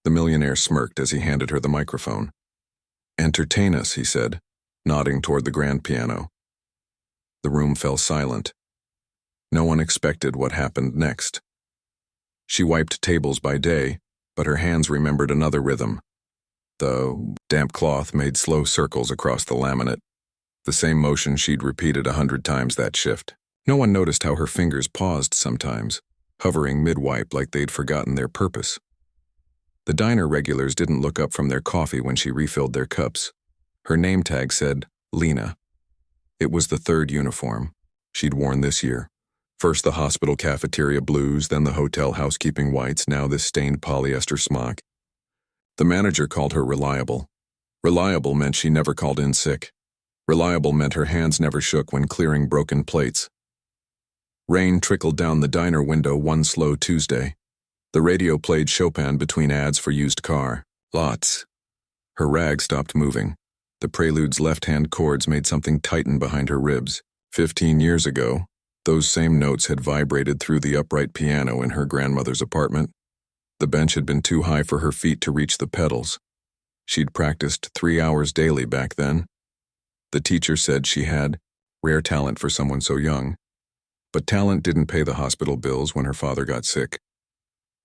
The millionaire smirked as he handed her the microphone. "Entertain us," he said, nodding toward the grand piano. The room fell silent. No one expected what happened next. She wiped tables by day, but her hands remembered another rhythm. The damp cloth made slow circles across the laminate, the same motion she'd repeated 100 times that shift. No one noticed how her fingers paused sometimes, hovering mid-wipe like they'd forgotten their purpose. The diner regulars didn't look up from their coffee when she refilled their cups. Her name tag said, Lena. It was the third uniform she'd worn this year. First the hospital cafeteria blues, then the hotel housekeeping whites, now this stained polyester smock. The manager called her reliable. Reliable meant she never called in sick. Reliable meant her hands never shook when clearing broken plates. Rain trickled down the diner window one slow Tuesday. The radio played Chopin between ads for used car. Lots. Her rag stopped moving. The Prelude's left-hand chords made something tighten behind her ribs. 15 years ago, those same notes had vibrated through the upright piano in her grandmother's apartment. The bench had been too high for her feet to reach the pedals. She'd practiced 3 hours daily back then. The teacher said she had rare talent for someone so young. But talent didn't pay the hospital bills when her father got sick.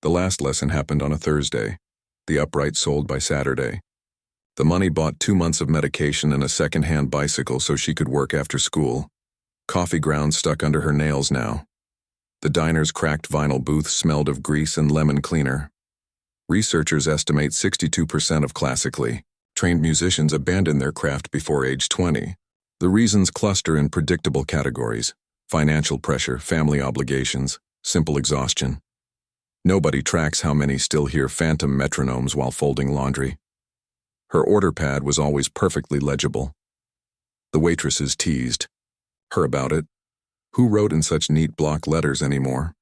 The last lesson happened on a Thursday. The upright sold by Saturday. The money bought 2 months of medication and a second-hand bicycle so she could work after school. Coffee grounds stuck under her nails now. The diner's cracked vinyl booth smelled of grease and lemon cleaner. Researchers estimate 62% of classically trained musicians abandon their craft before age 20. The reasons cluster in predictable categories: financial pressure, family obligations, simple exhaustion. Nobody tracks how many still hear phantom metronomes while folding laundry. Her order pad was always perfectly legible. The waitresses teased her about it. Who wrote in such neat block letters anymore?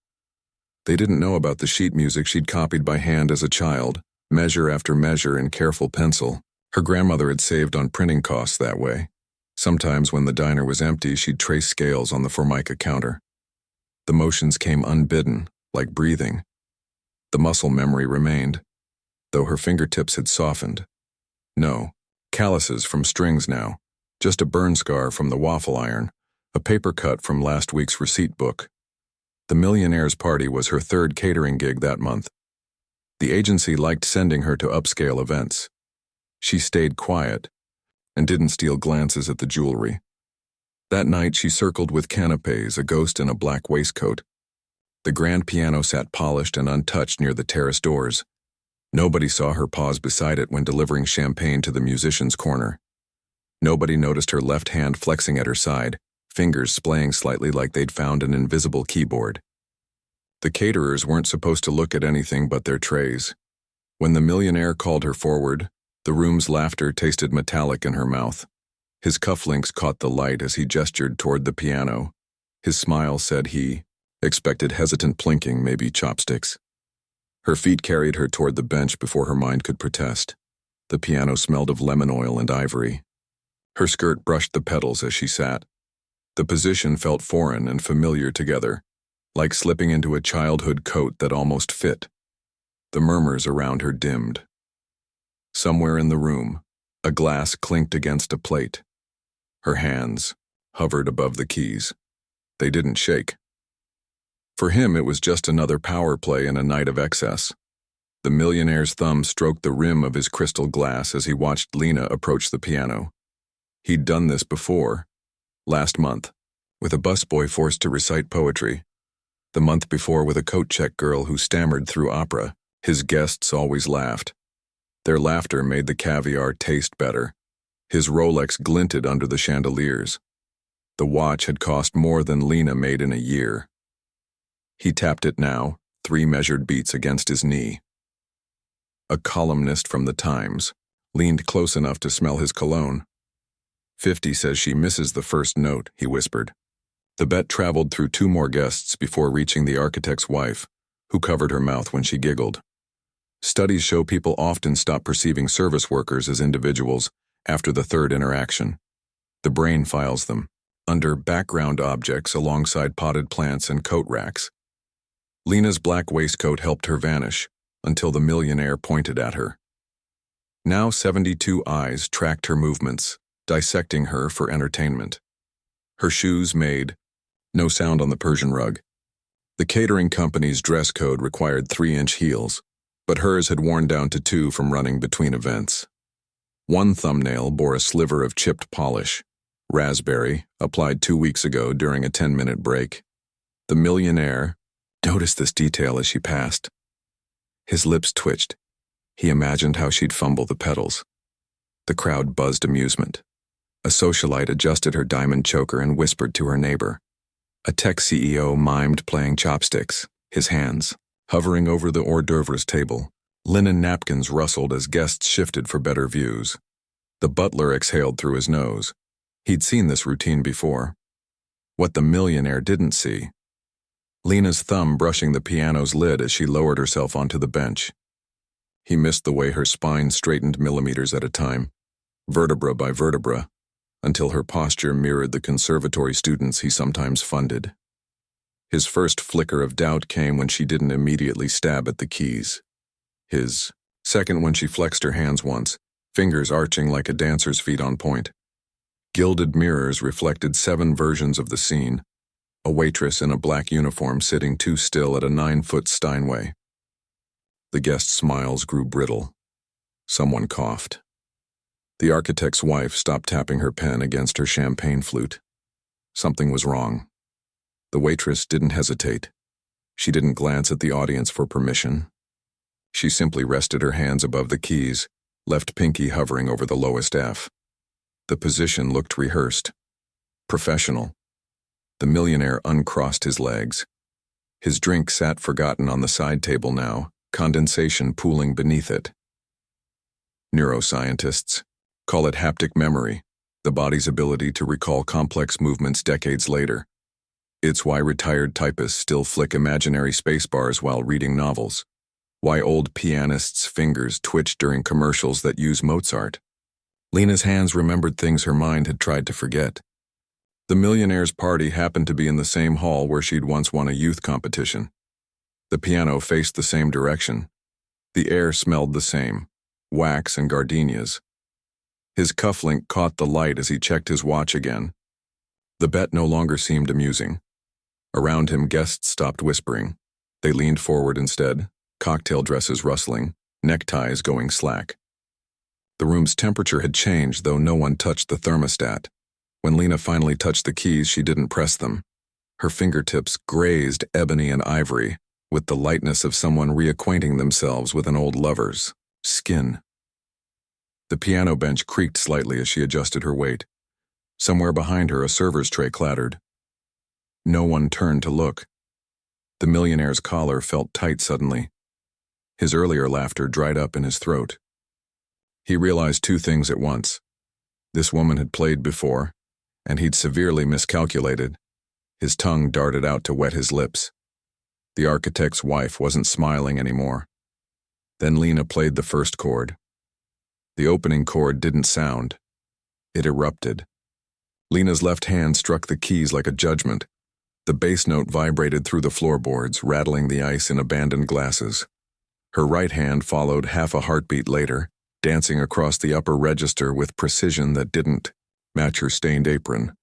They didn't know about the sheet music she'd copied by hand as a child, measure after measure in careful pencil. Her grandmother had saved on printing costs that way. Sometimes when the diner was empty, she'd trace scales on the Formica counter. The motions came unbidden, like breathing. The muscle memory remained, though her fingertips had softened. No, calluses from strings now, just a burn scar from the waffle iron, a paper cut from last week's receipt book. The Millionaire's Party was her third catering gig that month. The agency liked sending her to upscale events. She stayed quiet and didn't steal glances at the jewelry. That night she circled with canapes, a ghost in a black waistcoat. The grand piano sat polished and untouched near the terrace doors. Nobody saw her pause beside it when delivering champagne to the musician's corner. Nobody noticed her left hand flexing at her side, fingers splaying slightly like they'd found an invisible keyboard. The caterers weren't supposed to look at anything but their trays. When the millionaire called her forward, the room's laughter tasted metallic in her mouth. His cufflinks caught the light as he gestured toward the piano. His smile said he expected hesitant plinking, maybe chopsticks. Her feet carried her toward the bench before her mind could protest. The piano smelled of lemon oil and ivory. Her skirt brushed the pedals as she sat. The position felt foreign and familiar together, like slipping into a childhood coat that almost fit. The murmurs around her dimmed. Somewhere in the room, a glass clinked against a plate. Her hands hovered above the keys. They didn't shake. For him, it was just another power play in a night of excess. The millionaire's thumb stroked the rim of his crystal glass as he watched Lena approach the piano. He'd done this before. Last month, with a busboy forced to recite poetry. The month before with a coat-check girl who stammered through opera. His guests always laughed. Their laughter made the caviar taste better. His Rolex glinted under the chandeliers. The watch had cost more than Lena made in a year. He tapped it now, 3 measured beats against his knee. A columnist from the Times leaned close enough to smell his cologne. 50 says she misses the first note, he whispered. The bet traveled through 2 more guests before reaching the architect's wife, who covered her mouth when she giggled. Studies show people often stop perceiving service workers as individuals after the 3rd interaction. The brain files them under background objects alongside potted plants and coat racks. Lena's black waistcoat helped her vanish, until the millionaire pointed at her. Now 72 eyes tracked her movements, dissecting her for entertainment. Her shoes made no sound on the Persian rug. The catering company's dress code required 3-inch heels, but hers had worn down to 2 from running between events. One thumbnail bore a sliver of chipped polish, raspberry, applied 2 weeks ago during a 10-minute break. The millionaire noticed this detail as she passed. His lips twitched. He imagined how she'd fumble the petals. The crowd buzzed amusement. A socialite adjusted her diamond choker and whispered to her neighbor. A tech CEO mimed playing chopsticks, his hands hovering over the hors d'oeuvres table. Linen napkins rustled as guests shifted for better views. The butler exhaled through his nose. He'd seen this routine before. What the millionaire didn't see: Lena's thumb brushing the piano's lid as she lowered herself onto the bench. He missed the way her spine straightened millimeters at a time, vertebra by vertebra, until her posture mirrored the conservatory students he sometimes funded. His first flicker of doubt came when she didn't immediately stab at the keys. His second when she flexed her hands once, fingers arching like a dancer's feet on point. Gilded mirrors reflected 7 versions of the scene: a waitress in a black uniform sitting too still at a 9-foot Steinway. The guests' smiles grew brittle. Someone coughed. The architect's wife stopped tapping her pen against her champagne flute. Something was wrong. The waitress didn't hesitate. She didn't glance at the audience for permission. She simply rested her hands above the keys, left pinky hovering over the lowest F. The position looked rehearsed, professional. The millionaire uncrossed his legs. His drink sat forgotten on the side table now, condensation pooling beneath it. Neuroscientists call it haptic memory, the body's ability to recall complex movements decades later. It's why retired typists still flick imaginary spacebars while reading novels. Why old pianists' fingers twitch during commercials that use Mozart. Lena's hands remembered things her mind had tried to forget. The millionaire's party happened to be in the same hall where she'd once won a youth competition. The piano faced the same direction. The air smelled the same: wax and gardenias. His cufflink caught the light as he checked his watch again. The bet no longer seemed amusing. Around him, guests stopped whispering. They leaned forward instead, cocktail dresses rustling, neckties going slack. The room's temperature had changed, though no one touched the thermostat. When Lena finally touched the keys, she didn't press them. Her fingertips grazed ebony and ivory, with the lightness of someone reacquainting themselves with an old lover's skin. The piano bench creaked slightly as she adjusted her weight. Somewhere behind her, a server's tray clattered. No one turned to look. The millionaire's collar felt tight suddenly. His earlier laughter dried up in his throat. He realized 2 things at once. This woman had played before, and he'd severely miscalculated. His tongue darted out to wet his lips. The architect's wife wasn't smiling anymore. Then Lena played the first chord. The opening chord didn't sound. It erupted. Lena's left hand struck the keys like a judgment. The bass note vibrated through the floorboards, rattling the ice in abandoned glasses. Her right hand followed half a heartbeat later, dancing across the upper register with precision that didn't match her stained apron.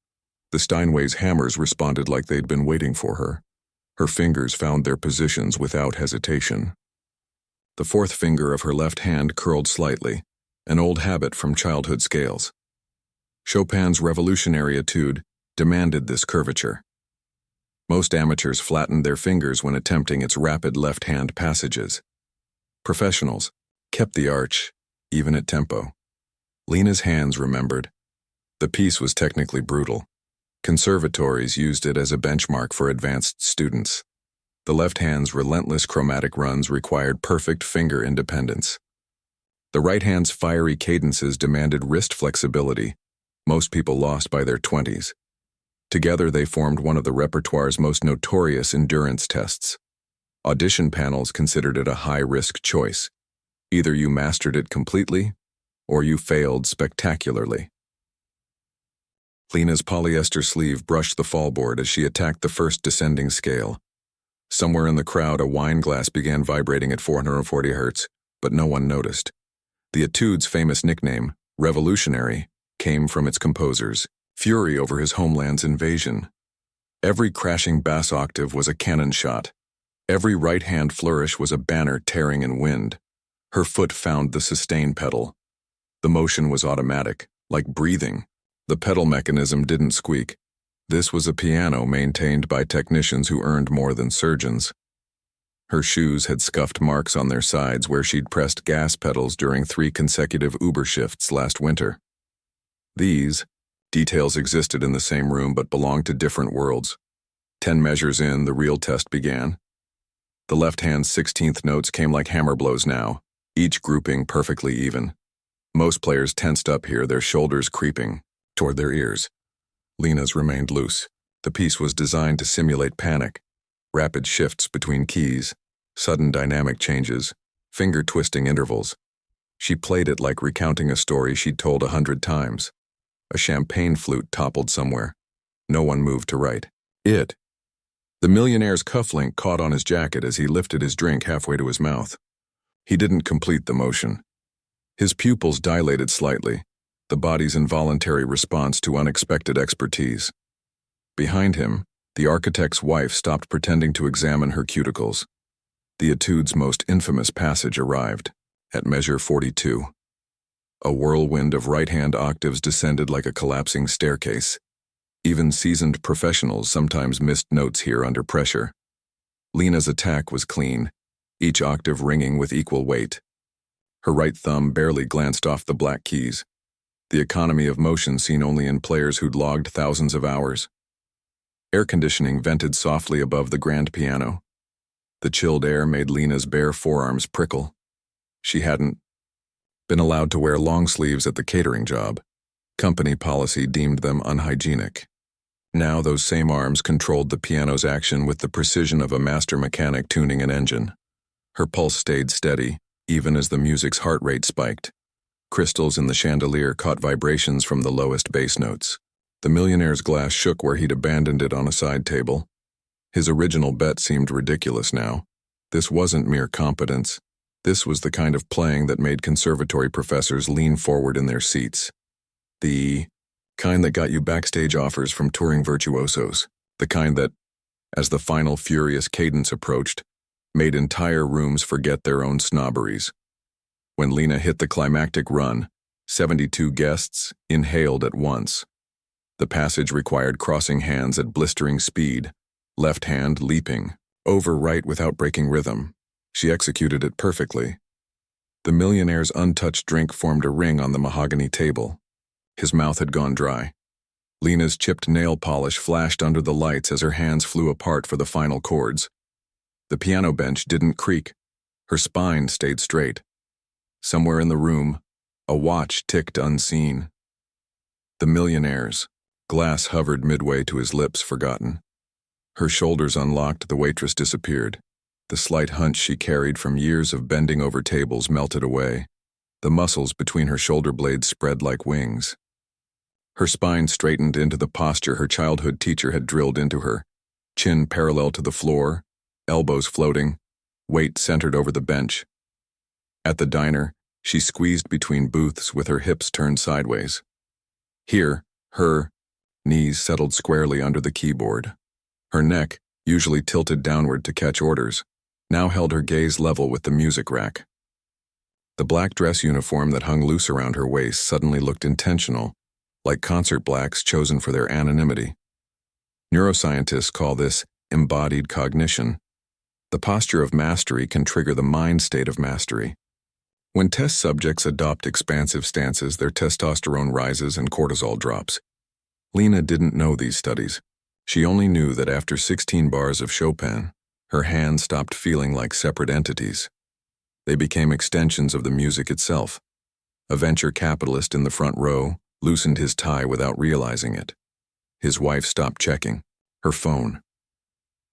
The Steinway's hammers responded like they'd been waiting for her. Her fingers found their positions without hesitation. The 4th finger of her left hand curled slightly, an old habit from childhood scales. Chopin's revolutionary etude demanded this curvature. Most amateurs flattened their fingers when attempting its rapid left-hand passages. Professionals kept the arch, even at tempo. Lena's hands remembered. The piece was technically brutal. Conservatories used it as a benchmark for advanced students. The left hand's relentless chromatic runs required perfect finger independence. The right hand's fiery cadences demanded wrist flexibility. Most people lost by their 20s. Together they formed one of the repertoire's most notorious endurance tests. Audition panels considered it a high-risk choice. Either you mastered it completely, or you failed spectacularly. Lena's polyester sleeve brushed the fallboard as she attacked the first descending scale. Somewhere in the crowd, a wine glass began vibrating at 440 hertz, but no one noticed. The etude's famous nickname, Revolutionary, came from its composer's fury over his homeland's invasion. Every crashing bass octave was a cannon shot. Every right-hand flourish was a banner tearing in wind. Her foot found the sustain pedal. The motion was automatic, like breathing. The pedal mechanism didn't squeak. This was a piano maintained by technicians who earned more than surgeons. Her shoes had scuffed marks on their sides where she'd pressed gas pedals during 3 consecutive Uber shifts last winter. These details existed in the same room but belonged to different worlds. 10 measures in, the real test began. The left-hand's 16th notes came like hammer blows now, each grouping perfectly even. Most players tensed up here, their shoulders creeping toward their ears. Lena's remained loose. The piece was designed to simulate panic, rapid shifts between keys, sudden dynamic changes, finger-twisting intervals. She played it like recounting a story she'd told 100 times. A champagne flute toppled somewhere. No one moved to write. The millionaire's cufflink caught on his jacket as he lifted his drink halfway to his mouth. He didn't complete the motion. His pupils dilated slightly, the body's involuntary response to unexpected expertise. Behind him, the architect's wife stopped pretending to examine her cuticles. The etude's most infamous passage arrived, at measure 42. A whirlwind of right-hand octaves descended like a collapsing staircase. Even seasoned professionals sometimes missed notes here under pressure. Lena's attack was clean, each octave ringing with equal weight. Her right thumb barely glanced off the black keys, the economy of motion seen only in players who'd logged thousands of hours. Air conditioning vented softly above the grand piano. The chilled air made Lena's bare forearms prickle. She hadn't been allowed to wear long sleeves at the catering job. Company policy deemed them unhygienic. Now those same arms controlled the piano's action with the precision of a master mechanic tuning an engine. Her pulse stayed steady, even as the music's heart rate spiked. Crystals in the chandelier caught vibrations from the lowest bass notes. The millionaire's glass shook where he'd abandoned it on a side table. His original bet seemed ridiculous now. This wasn't mere competence. This was the kind of playing that made conservatory professors lean forward in their seats. The kind that got you backstage offers from touring virtuosos. The kind that, as the final furious cadence approached, made entire rooms forget their own snobberies. When Lena hit the climactic run, 72 guests inhaled at once. The passage required crossing hands at blistering speed, left hand leaping, over right without breaking rhythm. She executed it perfectly. The millionaire's untouched drink formed a ring on the mahogany table. His mouth had gone dry. Lena's chipped nail polish flashed under the lights as her hands flew apart for the final chords. The piano bench didn't creak. Her spine stayed straight. Somewhere in the room, a watch ticked unseen. The millionaire's glass hovered midway to his lips, forgotten. Her shoulders unlocked, the waitress disappeared. The slight hunch she carried from years of bending over tables melted away. The muscles between her shoulder blades spread like wings. Her spine straightened into the posture her childhood teacher had drilled into her, chin parallel to the floor, elbows floating, weight centered over the bench. At the diner, she squeezed between booths with her hips turned sideways. Here, her knees settled squarely under the keyboard. Her neck, usually tilted downward to catch orders, now held her gaze level with the music rack. The black dress uniform that hung loose around her waist suddenly looked intentional, like concert blacks chosen for their anonymity. Neuroscientists call this embodied cognition. The posture of mastery can trigger the mind state of mastery. When test subjects adopt expansive stances, their testosterone rises and cortisol drops. Lena didn't know these studies. She only knew that after 16 bars of Chopin, her hands stopped feeling like separate entities. They became extensions of the music itself. A venture capitalist in the front row loosened his tie without realizing it. His wife stopped checking her phone.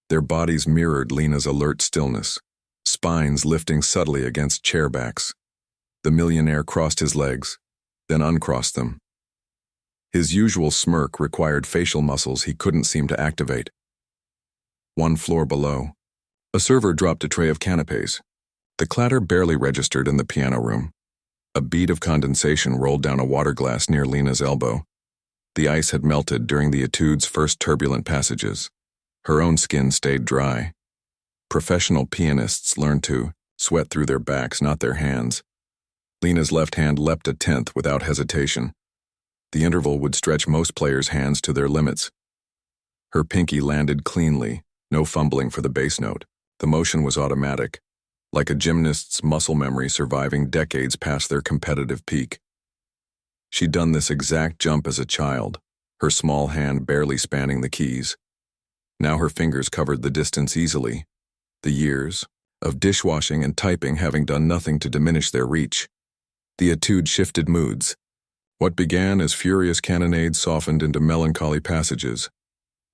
Their bodies mirrored Lena's alert stillness, spines lifting subtly against chair backs. The millionaire crossed his legs, then uncrossed them. His usual smirk required facial muscles he couldn't seem to activate. One floor below, A server dropped a tray of canapes. The clatter barely registered in the piano room. A bead of condensation rolled down a water glass near Lena's elbow. The ice had melted during the etude's first turbulent passages. Her own skin stayed dry. Professional pianists learned to sweat through their backs, not their hands. Lena's left hand leapt a tenth without hesitation. The interval would stretch most players' hands to their limits. Her pinky landed cleanly, no fumbling for the bass note. The motion was automatic, like a gymnast's muscle memory surviving decades past their competitive peak. She'd done this exact jump as a child, her small hand barely spanning the keys. Now her fingers covered the distance easily, the years of dishwashing and typing having done nothing to diminish their reach. The etude shifted moods. What began as furious cannonades softened into melancholy passages.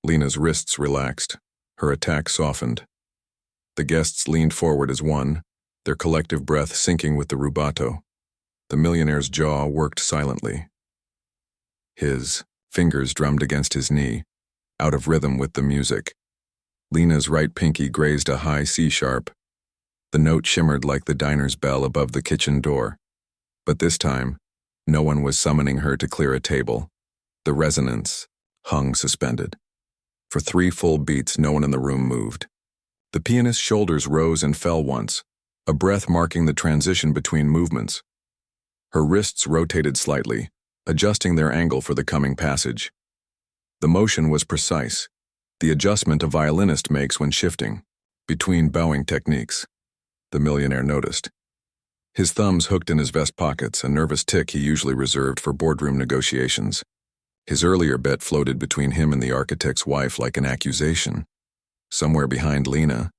Lena's wrists relaxed, her attack softened. The guests leaned forward as one, their collective breath syncing with the rubato. The millionaire's jaw worked silently. His fingers drummed against his knee, out of rhythm with the music. Lena's right pinky grazed a high C-sharp. The note shimmered like the diner's bell above the kitchen door. But this time, no one was summoning her to clear a table. The resonance hung suspended. For 3 full beats, no one in the room moved. The pianist's shoulders rose and fell once, a breath marking the transition between movements. Her wrists rotated slightly, adjusting their angle for the coming passage. The motion was precise, the adjustment a violinist makes when shifting between bowing techniques. The millionaire noticed. His thumbs hooked in his vest pockets, a nervous tick he usually reserved for boardroom negotiations. His earlier bet floated between him and the architect's wife like an accusation. Somewhere behind Lena,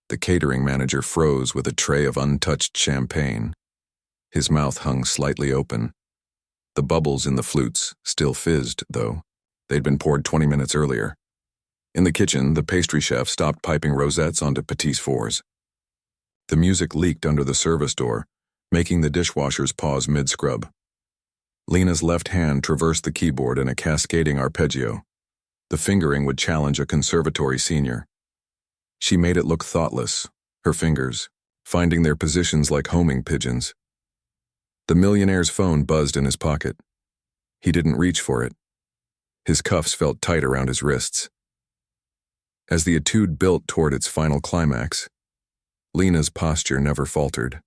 the catering manager froze with a tray of untouched champagne. His mouth hung slightly open. The bubbles in the flutes still fizzed, though. They'd been poured 20 minutes earlier. In the kitchen, the pastry chef stopped piping rosettes onto petits fours. The music leaked under the service door, making the dishwashers pause mid-scrub. Lena's left hand traversed the keyboard in a cascading arpeggio. The fingering would challenge a conservatory senior. She made it look thoughtless, her fingers finding their positions like homing pigeons. The millionaire's phone buzzed in his pocket. He didn't reach for it. His cuffs felt tight around his wrists. As the etude built toward its final climax, Lena's posture never faltered.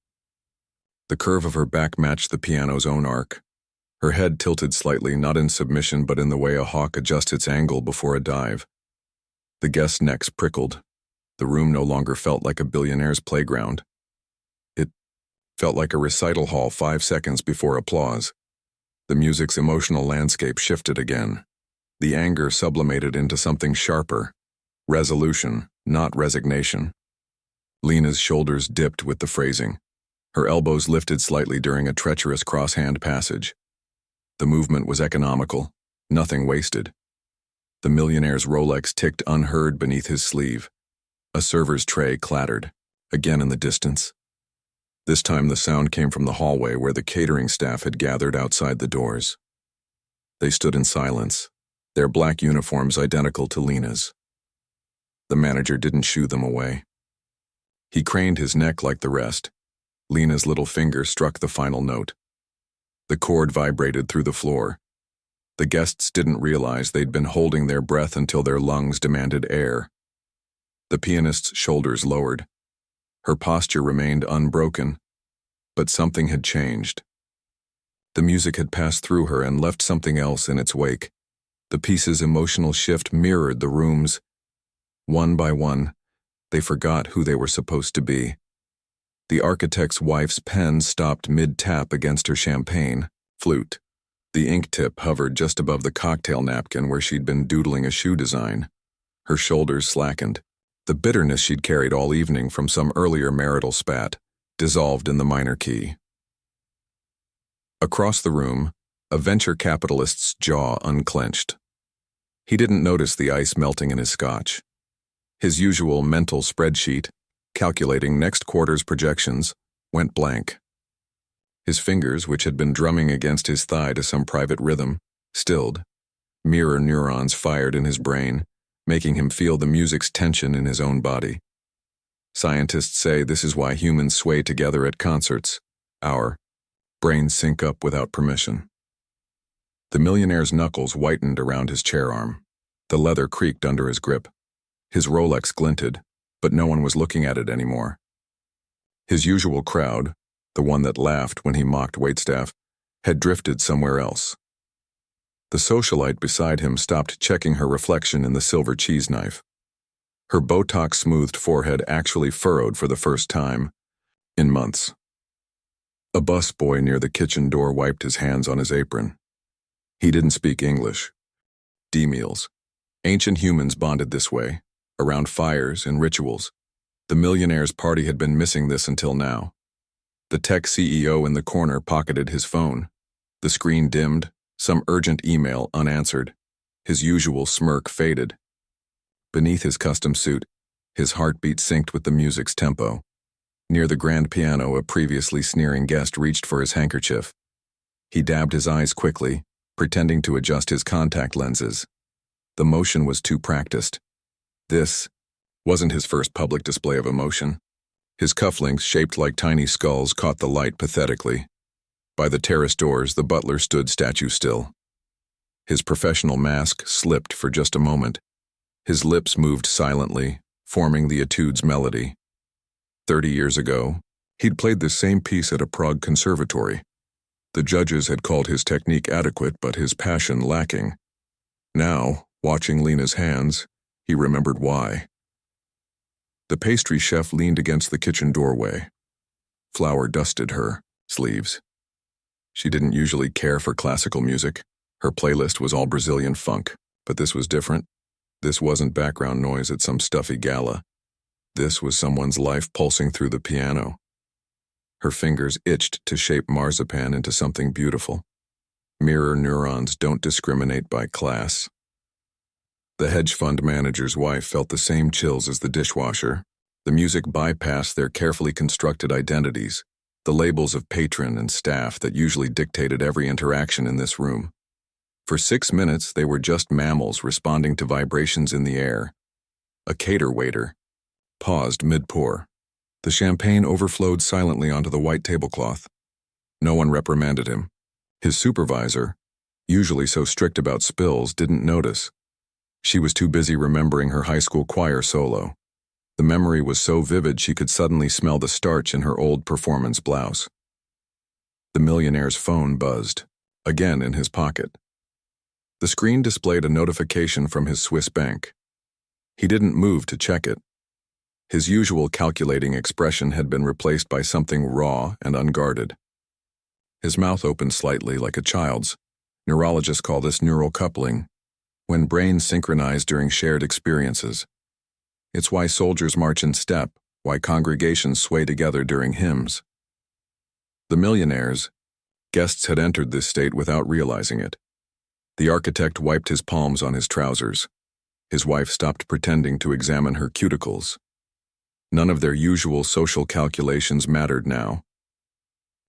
The curve of her back matched the piano's own arc. Her head tilted slightly, not in submission but in the way a hawk adjusts its angle before a dive. The guests' necks prickled. The room no longer felt like a billionaire's playground. It felt like a recital hall 5 seconds before applause. The music's emotional landscape shifted again. The anger sublimated into something sharper. Resolution, not resignation. Lena's shoulders dipped with the phrasing. Her elbows lifted slightly during a treacherous cross-hand passage. The movement was economical, nothing wasted. The millionaire's Rolex ticked unheard beneath his sleeve. A server's tray clattered, again in the distance. This time the sound came from the hallway where the catering staff had gathered outside the doors. They stood in silence, their black uniforms identical to Lena's. The manager didn't shoo them away. He craned his neck like the rest. Lena's little finger struck the final note. The chord vibrated through the floor. The guests didn't realize they'd been holding their breath until their lungs demanded air. The pianist's shoulders lowered. Her posture remained unbroken, but something had changed. The music had passed through her and left something else in its wake. The piece's emotional shift mirrored the room's. One by one, they forgot who they were supposed to be. The architect's wife's pen stopped mid-tap against her champagne flute. The ink tip hovered just above the cocktail napkin where she'd been doodling a shoe design. Her shoulders slackened. The bitterness she'd carried all evening from some earlier marital spat dissolved in the minor key. Across the room, a venture capitalist's jaw unclenched. He didn't notice the ice melting in his scotch. His usual mental spreadsheet, calculating next quarter's projections, went blank. His fingers, which had been drumming against his thigh to some private rhythm, stilled. Mirror neurons fired in his brain, making him feel the music's tension in his own body. Scientists say this is why humans sway together at concerts. Our brains sync up without permission. The millionaire's knuckles whitened around his chair arm. The leather creaked under his grip. His Rolex glinted, but no one was looking at it anymore. His usual crowd, the one that laughed when he mocked waitstaff, had drifted somewhere else. The socialite beside him stopped checking her reflection in the silver cheese knife. Her Botox-smoothed forehead actually furrowed for the first time in months. A busboy near the kitchen door wiped his hands on his apron. He didn't speak English. D-meals. Ancient humans bonded this way, around fires and rituals. The millionaire's party had been missing this until now. The tech CEO in the corner pocketed his phone. The screen dimmed, some urgent email unanswered. His usual smirk faded. Beneath his custom suit, his heartbeat synced with the music's tempo. Near the grand piano, a previously sneering guest reached for his handkerchief. He dabbed his eyes quickly, pretending to adjust his contact lenses. The motion was too practiced. This wasn't his first public display of emotion. His cufflinks, shaped like tiny skulls, caught the light pathetically. By the terrace doors, the butler stood statue still. His professional mask slipped for just a moment. His lips moved silently, forming the etude's melody. 30 years ago, he'd played the same piece at a Prague conservatory. The judges had called his technique adequate, but his passion lacking. Now, watching Lena's hands, he remembered why. The pastry chef leaned against the kitchen doorway. Flour dusted her sleeves. She didn't usually care for classical music. Her playlist was all Brazilian funk, but this was different. This wasn't background noise at some stuffy gala. This was someone's life pulsing through the piano. Her fingers itched to shape marzipan into something beautiful. Mirror neurons don't discriminate by class. The hedge fund manager's wife felt the same chills as the dishwasher. The music bypassed their carefully constructed identities, the labels of patron and staff that usually dictated every interaction in this room. For 6 minutes, they were just mammals responding to vibrations in the air. A cater waiter paused mid-pour. The champagne overflowed silently onto the white tablecloth. No one reprimanded him. His supervisor, usually so strict about spills, didn't notice. She was too busy remembering her high school choir solo. The memory was so vivid she could suddenly smell the starch in her old performance blouse. The millionaire's phone buzzed, again in his pocket. The screen displayed a notification from his Swiss bank. He didn't move to check it. His usual calculating expression had been replaced by something raw and unguarded. His mouth opened slightly like a child's. Neurologists call this neural coupling, when brains synchronize during shared experiences. It's why soldiers march in step, why congregations sway together during hymns. The millionaires, guests had entered this state without realizing it. The architect wiped his palms on his trousers. His wife stopped pretending to examine her cuticles. None of their usual social calculations mattered now.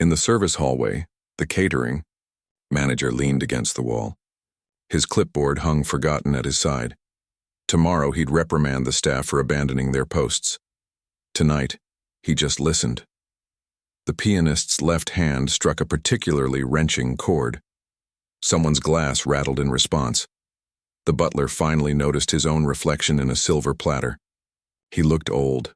In the service hallway, the catering manager leaned against the wall. His clipboard hung forgotten at his side. Tomorrow he'd reprimand the staff for abandoning their posts. Tonight, he just listened. The pianist's left hand struck a particularly wrenching chord. Someone's glass rattled in response. The butler finally noticed his own reflection in a silver platter. He looked old.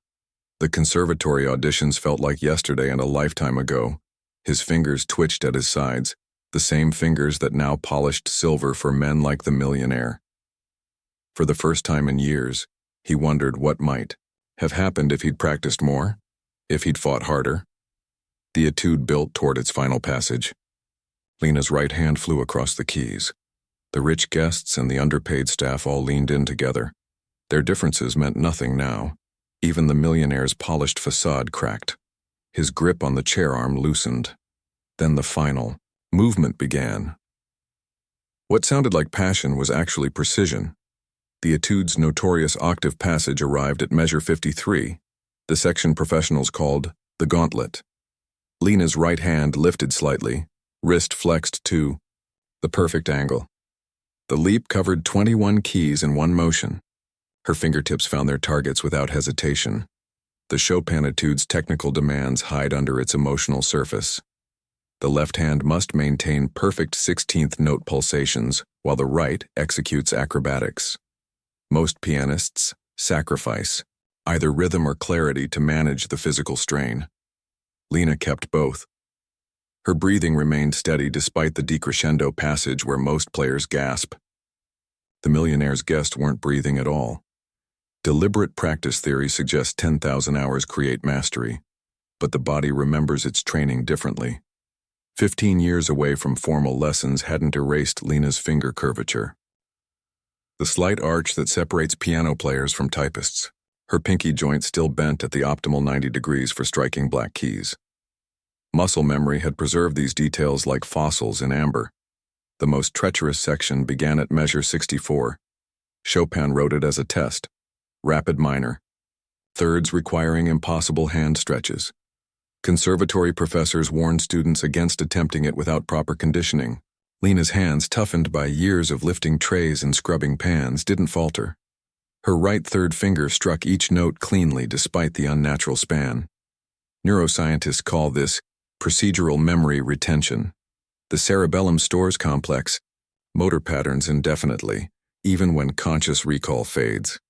The conservatory auditions felt like yesterday and a lifetime ago. His fingers twitched at his sides, the same fingers that now polished silver for men like the millionaire. For the first time in years, he wondered what might have happened if he'd practiced more, if he'd fought harder. The etude built toward its final passage. Lena's right hand flew across the keys. The rich guests and the underpaid staff all leaned in together. Their differences meant nothing now. Even the millionaire's polished facade cracked. His grip on the chair arm loosened. Then the final movement began. What sounded like passion was actually precision. The etude's notorious octave passage arrived at measure 53, the section professionals called the gauntlet. Lena's right hand lifted slightly, wrist flexed to the perfect angle. The leap covered 21 keys in one motion. Her fingertips found their targets without hesitation. The Chopin etude's technical demands hide under its emotional surface. The left hand must maintain perfect 16th note pulsations, while the right executes acrobatics. Most pianists sacrifice either rhythm or clarity to manage the physical strain. Lena kept both. Her breathing remained steady despite the decrescendo passage where most players gasp. The Millionaire's guests weren't breathing at all. Deliberate practice theory suggests 10,000 hours create mastery, but the body remembers its training differently. 15 years away from formal lessons hadn't erased Lena's finger curvature. The slight arch that separates piano players from typists. Her pinky joint still bent at the optimal 90 degrees for striking black keys. Muscle memory had preserved these details like fossils in amber. The most treacherous section began at measure 64. Chopin wrote it as a test. Rapid minor. Thirds requiring impossible hand stretches. Conservatory professors warned students against attempting it without proper conditioning. Lena's hands, toughened by years of lifting trays and scrubbing pans, didn't falter. Her right third finger struck each note cleanly despite the unnatural span. Neuroscientists call this procedural memory retention. The cerebellum stores complex motor patterns indefinitely, even when conscious recall fades.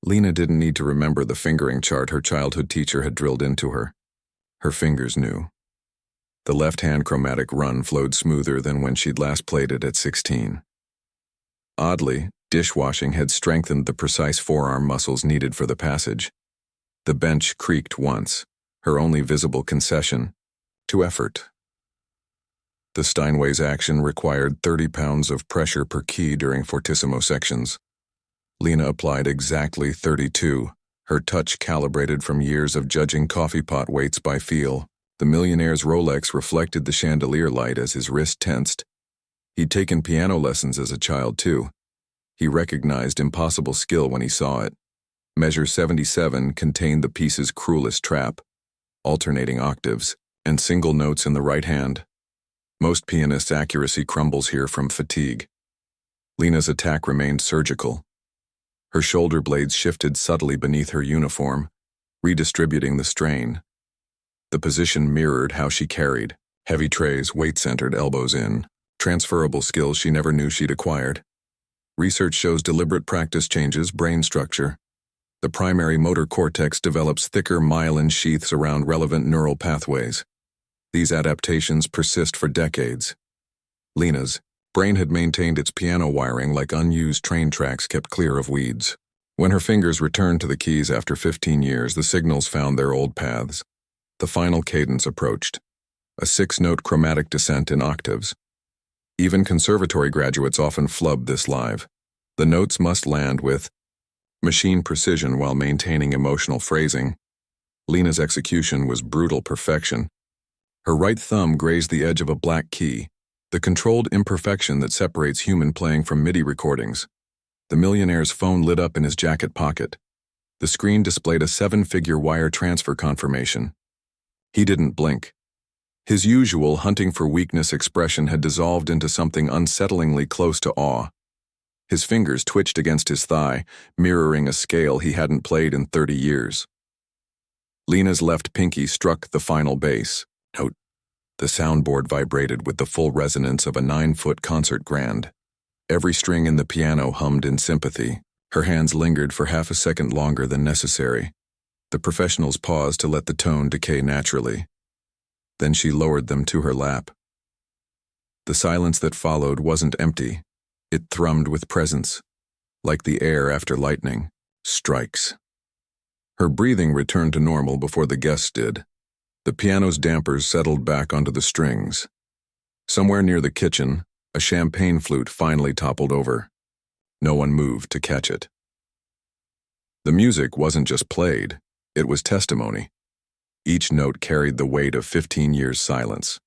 Lena didn't need to remember the fingering chart her childhood teacher had drilled into her. Her fingers knew. The left-hand chromatic run flowed smoother than when she'd last played it at 16. Oddly, dishwashing had strengthened the precise forearm muscles needed for the passage. The bench creaked once, her only visible concession to effort. The Steinway's action required 30 pounds of pressure per key during fortissimo sections. Lena applied exactly 32, her touch calibrated from years of judging coffee pot weights by feel. The Millionaire's Rolex reflected the chandelier light as his wrist tensed. He'd taken piano lessons as a child, too. He recognized impossible skill when he saw it. Measure 77 contained the piece's cruelest trap, alternating octaves and single notes in the right hand. Most pianists' accuracy crumbles here from fatigue. Lena's attack remained surgical. Her shoulder blades shifted subtly beneath her uniform, redistributing the strain. The position mirrored how she carried. Heavy trays, weight-centered, elbows in. Transferable skills she never knew she'd acquired. Research shows deliberate practice changes brain structure. The primary motor cortex develops thicker myelin sheaths around relevant neural pathways. These adaptations persist for decades. Lena's brain had maintained its piano wiring like unused train tracks kept clear of weeds. When her fingers returned to the keys after 15 years, the signals found their old paths. The final cadence approached, a 6-note chromatic descent in octaves. Even conservatory graduates often flub this live. The notes must land with machine precision while maintaining emotional phrasing. Lena's execution was brutal perfection. Her right thumb grazed the edge of a black key, the controlled imperfection that separates human playing from MIDI recordings. The Millionaire's phone lit up in his jacket pocket. The screen displayed a 7-figure wire transfer confirmation. He didn't blink. His usual hunting for weakness expression had dissolved into something unsettlingly close to awe. His fingers twitched against his thigh, mirroring a scale he hadn't played in 30 years. Lena's left pinky struck the final bass note. The soundboard vibrated with the full resonance of a 9-foot concert grand. Every string in the piano hummed in sympathy. Her hands lingered for half a second longer than necessary. The professionals paused to let the tone decay naturally. Then she lowered them to her lap. The silence that followed wasn't empty. It thrummed with presence, like the air after lightning strikes. Her breathing returned to normal before the guests did. The piano's dampers settled back onto the strings. Somewhere near the kitchen, a champagne flute finally toppled over. No one moved to catch it. The music wasn't just played, it was testimony. Each note carried the weight of 15 years' silence.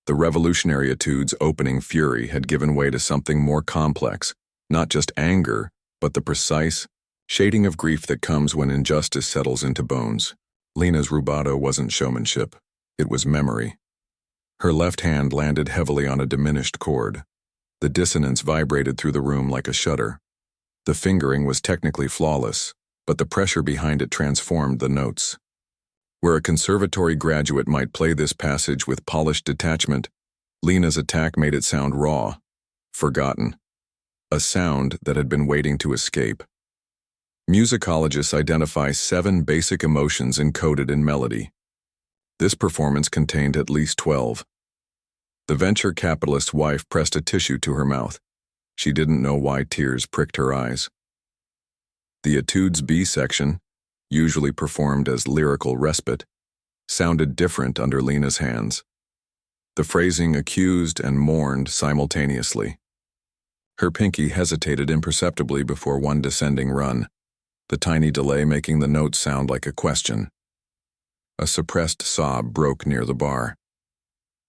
The revolutionary etude's opening fury had given way to something more complex, not just anger, but the precise shading of grief that comes when injustice settles into bones. Lena's rubato wasn't showmanship, it was memory. Her left hand landed heavily on a diminished chord. The dissonance vibrated through the room like a shudder. The fingering was technically flawless, but the pressure behind it transformed the notes. Where a conservatory graduate might play this passage with polished detachment, Lena's attack made it sound raw, forgotten, a sound that had been waiting to escape. Musicologists identify 7 basic emotions encoded in melody. This performance contained at least 12. The venture capitalist's wife pressed a tissue to her mouth. She didn't know why tears pricked her eyes. The etude's B section, usually performed as lyrical respite, sounded different under Lena's hands. The phrasing accused and mourned simultaneously. Her pinky hesitated imperceptibly before one descending run, the tiny delay making the note sound like a question. A suppressed sob broke near the bar.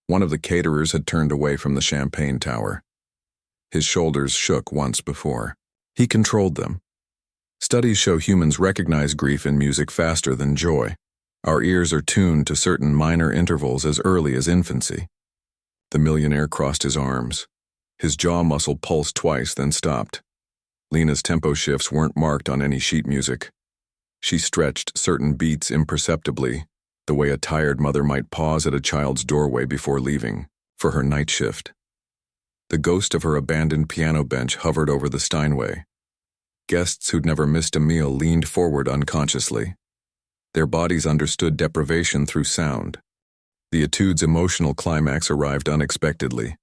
One of the caterers had turned away from the champagne tower. His shoulders shook once before. He controlled them. Studies show humans recognize grief in music faster than joy. Our ears are tuned to certain minor intervals as early as infancy. The millionaire crossed his arms. His jaw muscle pulsed twice, then stopped. Lena's tempo shifts weren't marked on any sheet music. She stretched certain beats imperceptibly, the way a tired mother might pause at a child's doorway before leaving for her night shift. The ghost of her abandoned piano bench hovered over the Steinway. Guests who'd never missed a meal leaned forward unconsciously. Their bodies understood deprivation through sound. The etude's emotional climax arrived unexpectedly.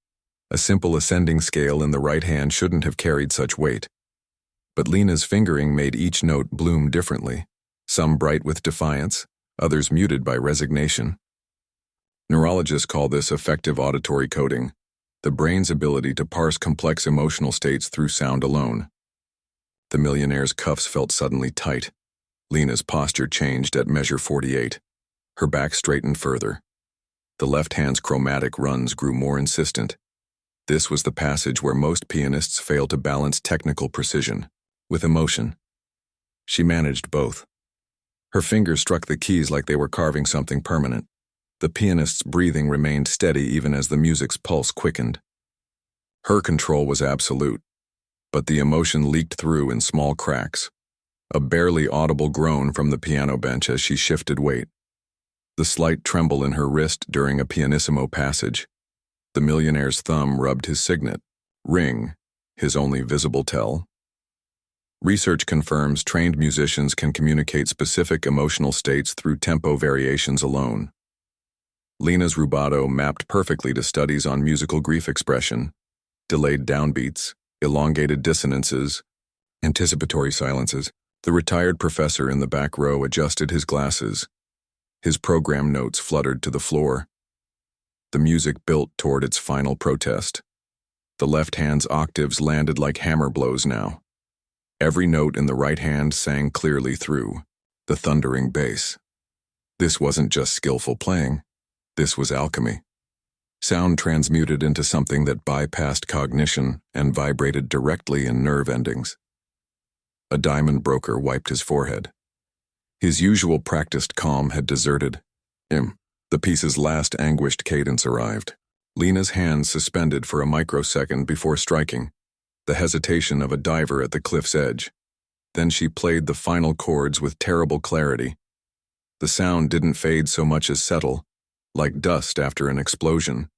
A simple ascending scale in the right hand shouldn't have carried such weight. But Lena's fingering made each note bloom differently, some bright with defiance, others muted by resignation. Neurologists call this affective auditory coding, the brain's ability to parse complex emotional states through sound alone. The millionaire's cuffs felt suddenly tight. Lena's posture changed at measure 48. Her back straightened further. The left hand's chromatic runs grew more insistent. This was the passage where most pianists fail to balance technical precision with emotion. She managed both. Her fingers struck the keys like they were carving something permanent. The pianist's breathing remained steady even as the music's pulse quickened. Her control was absolute, but the emotion leaked through in small cracks. A barely audible groan from the piano bench as she shifted weight. The slight tremble in her wrist during a pianissimo passage. The millionaire's thumb rubbed his signet, ring, his only visible tell. Research confirms trained musicians can communicate specific emotional states through tempo variations alone. Lena's rubato mapped perfectly to studies on musical grief expression, delayed downbeats, elongated dissonances, anticipatory silences. The retired professor in the back row adjusted his glasses. His program notes fluttered to the floor. The music built toward its final protest. The left hand's octaves landed like hammer blows now. Every note in the right hand sang clearly through the thundering bass. This wasn't just skillful playing. This was alchemy. Sound transmuted into something that bypassed cognition and vibrated directly in nerve endings. A diamond broker wiped his forehead. His usual practiced calm had deserted him. The piece's last anguished cadence arrived. Lena's hands suspended for a microsecond before striking, the hesitation of a diver at the cliff's edge. Then she played the final chords with terrible clarity. The sound didn't fade so much as settle, like dust after an explosion.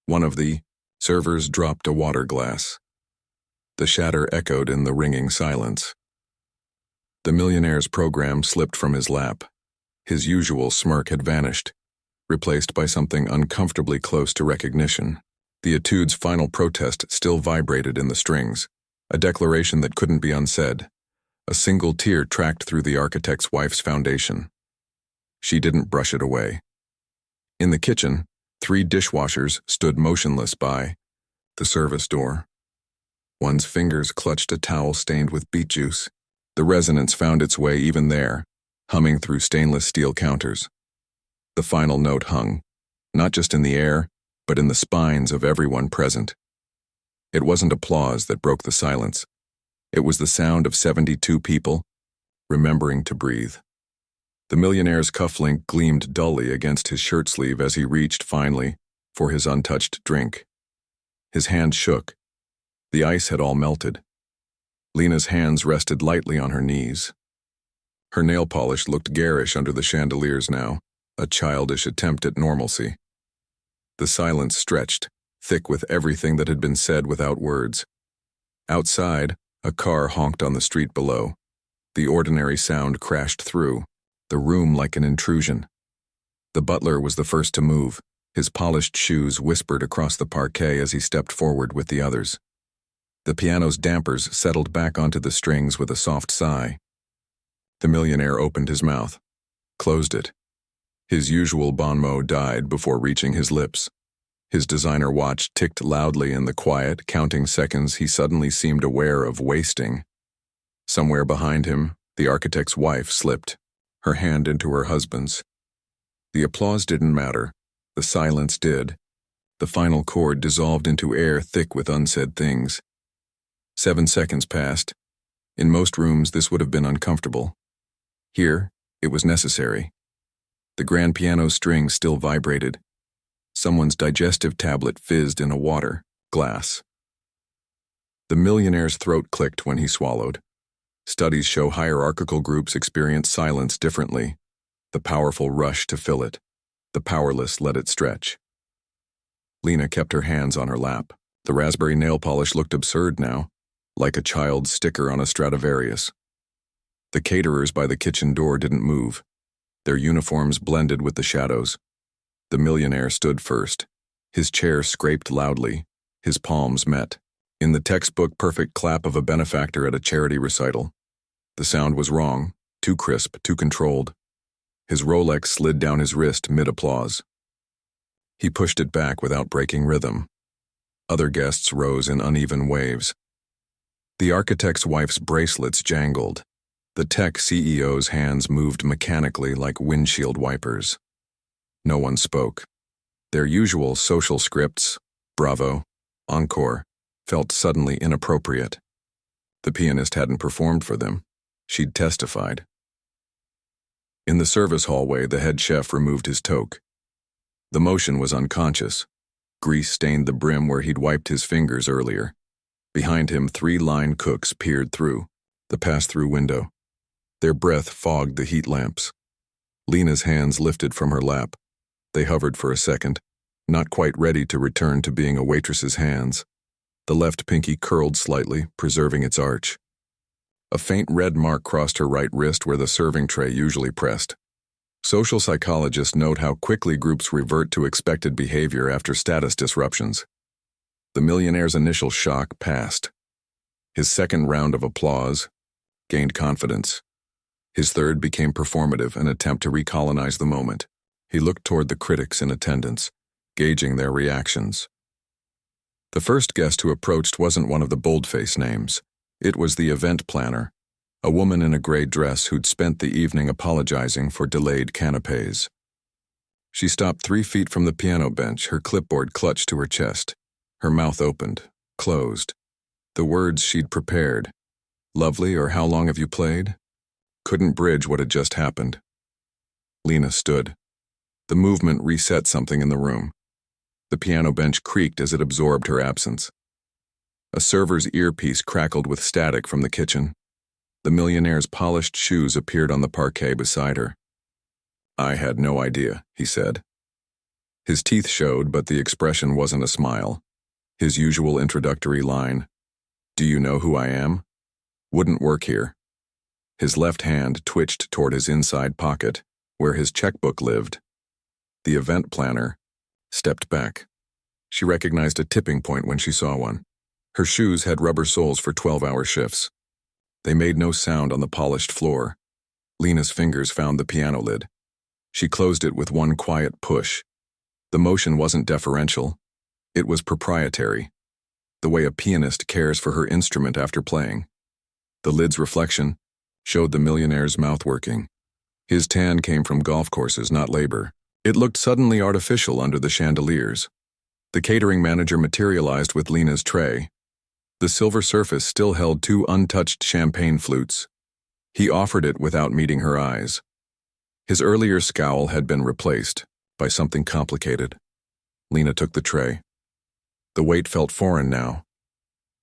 One of the servers dropped a water glass. The shatter echoed in the ringing silence. The millionaire's program slipped from his lap. His usual smirk had vanished, replaced by something uncomfortably close to recognition. The etude's final protest still vibrated in the strings, a declaration that couldn't be unsaid. A single tear tracked through the architect's wife's foundation. She didn't brush it away. In the kitchen, 3 dishwashers stood motionless by the service door. One's fingers clutched a towel stained with beet juice. The resonance found its way even there, humming through stainless steel counters. The final note hung, not just in the air, but in the spines of everyone present. It wasn't applause that broke the silence. It was the sound of 72 people remembering to breathe. The millionaire's cufflink gleamed dully against his shirt sleeve as he reached, finally, for his untouched drink. His hand shook. The ice had all melted. Lena's hands rested lightly on her knees. Her nail polish looked garish under the chandeliers now, a childish attempt at normalcy. The silence stretched, thick with everything that had been said without words. Outside, a car honked on the street below. The ordinary sound crashed through, the room like an intrusion. The butler was the first to move. His polished shoes whispered across the parquet as he stepped forward with the others. The piano's dampers settled back onto the strings with a soft sigh. The millionaire opened his mouth, closed it. His usual bon mot died before reaching his lips. His designer watch ticked loudly in the quiet, counting seconds he suddenly seemed aware of wasting. Somewhere behind him, the architect's wife slipped, her hand into her husband's. The applause didn't matter. The silence did. The final chord dissolved into air thick with unsaid things. 7 seconds passed. In most rooms, this would have been uncomfortable. Here, it was necessary. The grand piano strings still vibrated. Someone's digestive tablet fizzed in a water glass. The millionaire's throat clicked when he swallowed. Studies show hierarchical groups experience silence differently. The powerful rush to fill it. The powerless let it stretch. Lena kept her hands on her lap. The raspberry nail polish looked absurd now, like a child's sticker on a Stradivarius. The caterers by the kitchen door didn't move. Their uniforms blended with the shadows. The millionaire stood first. His chair scraped loudly. His palms met. In the textbook perfect clap of a benefactor at a charity recital. The sound was wrong, too crisp, too controlled. His Rolex slid down his wrist mid-applause. He pushed it back without breaking rhythm. Other guests rose in uneven waves. The architect's wife's bracelets jangled. The tech CEO's hands moved mechanically like windshield wipers. No one spoke. Their usual social scripts, bravo, encore, felt suddenly inappropriate. The pianist hadn't performed for them. She'd testified. In the service hallway, the head chef removed his toque. The motion was unconscious. Grease stained the brim where he'd wiped his fingers earlier. Behind him, 3 line cooks peered through the pass-through window. Their breath fogged the heat lamps. Lena's hands lifted from her lap. They hovered for a second, not quite ready to return to being a waitress's hands. The left pinky curled slightly, preserving its arch. A faint red mark crossed her right wrist where the serving tray usually pressed. Social psychologists note how quickly groups revert to expected behavior after status disruptions. The millionaire's initial shock passed. His second round of applause gained confidence. His third became performative, an attempt to recolonize the moment. He looked toward the critics in attendance, gauging their reactions. The first guest who approached wasn't one of the boldface names. It was the event planner, a woman in a gray dress who'd spent the evening apologizing for delayed canapés. She stopped 3 feet from the piano bench, her clipboard clutched to her chest. Her mouth opened, closed. The words she'd prepared, "Lovely" or "How long have you played?" couldn't bridge what had just happened. Lena stood. The movement reset something in the room. The piano bench creaked as it absorbed her absence. A server's earpiece crackled with static from the kitchen. The millionaire's polished shoes appeared on the parquet beside her. "I had no idea," he said. His teeth showed, but the expression wasn't a smile. His usual introductory line, "Do you know who I am?" wouldn't work here. His left hand twitched toward his inside pocket, where his checkbook lived. The event planner stepped back. She recognized a tipping point when she saw one. Her shoes had rubber soles for 12-hour shifts. They made no sound on the polished floor. Lena's fingers found the piano lid. She closed it with one quiet push. The motion wasn't deferential. It was proprietary, the way a pianist cares for her instrument after playing. The lid's reflection showed the millionaire's mouth working. His tan came from golf courses, not labor. It looked suddenly artificial under the chandeliers. The catering manager materialized with Lena's tray. The silver surface still held 2 untouched champagne flutes. He offered it without meeting her eyes. His earlier scowl had been replaced by something complicated. Lena took the tray. The weight felt foreign now.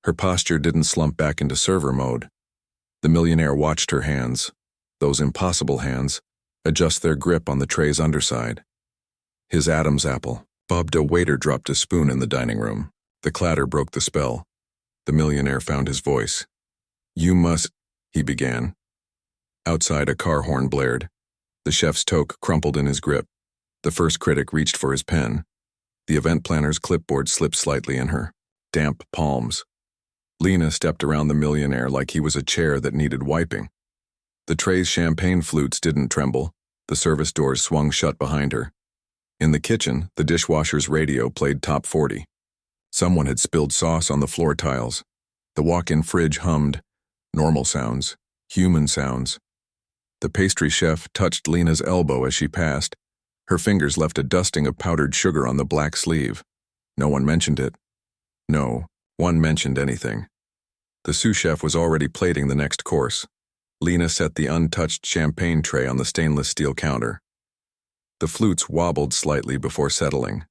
Her posture didn't slump back into server mode. The millionaire watched her hands. those impossible hands, adjust their grip on the tray's underside. His Adam's apple. A waiter dropped a spoon in the dining room. The clatter broke the spell. The millionaire found his voice. "You must," he began. Outside, a car horn blared. The chef's toque crumpled in his grip. The first critic reached for his pen. The event planner's clipboard slipped slightly in her damp palms. Lena stepped around the millionaire like he was a chair that needed wiping. The tray's champagne flutes didn't tremble. The service doors swung shut behind her. In the kitchen, the dishwasher's radio played top 40. Someone had spilled sauce on the floor tiles. The walk-in fridge hummed. Normal sounds. Human sounds. The pastry chef touched Lena's elbow as she passed. Her fingers left a dusting of powdered sugar on the black sleeve. No one mentioned it. No one mentioned anything. The sous chef was already plating the next course. Lena set the untouched champagne tray on the stainless steel counter. The flutes wobbled slightly before settling.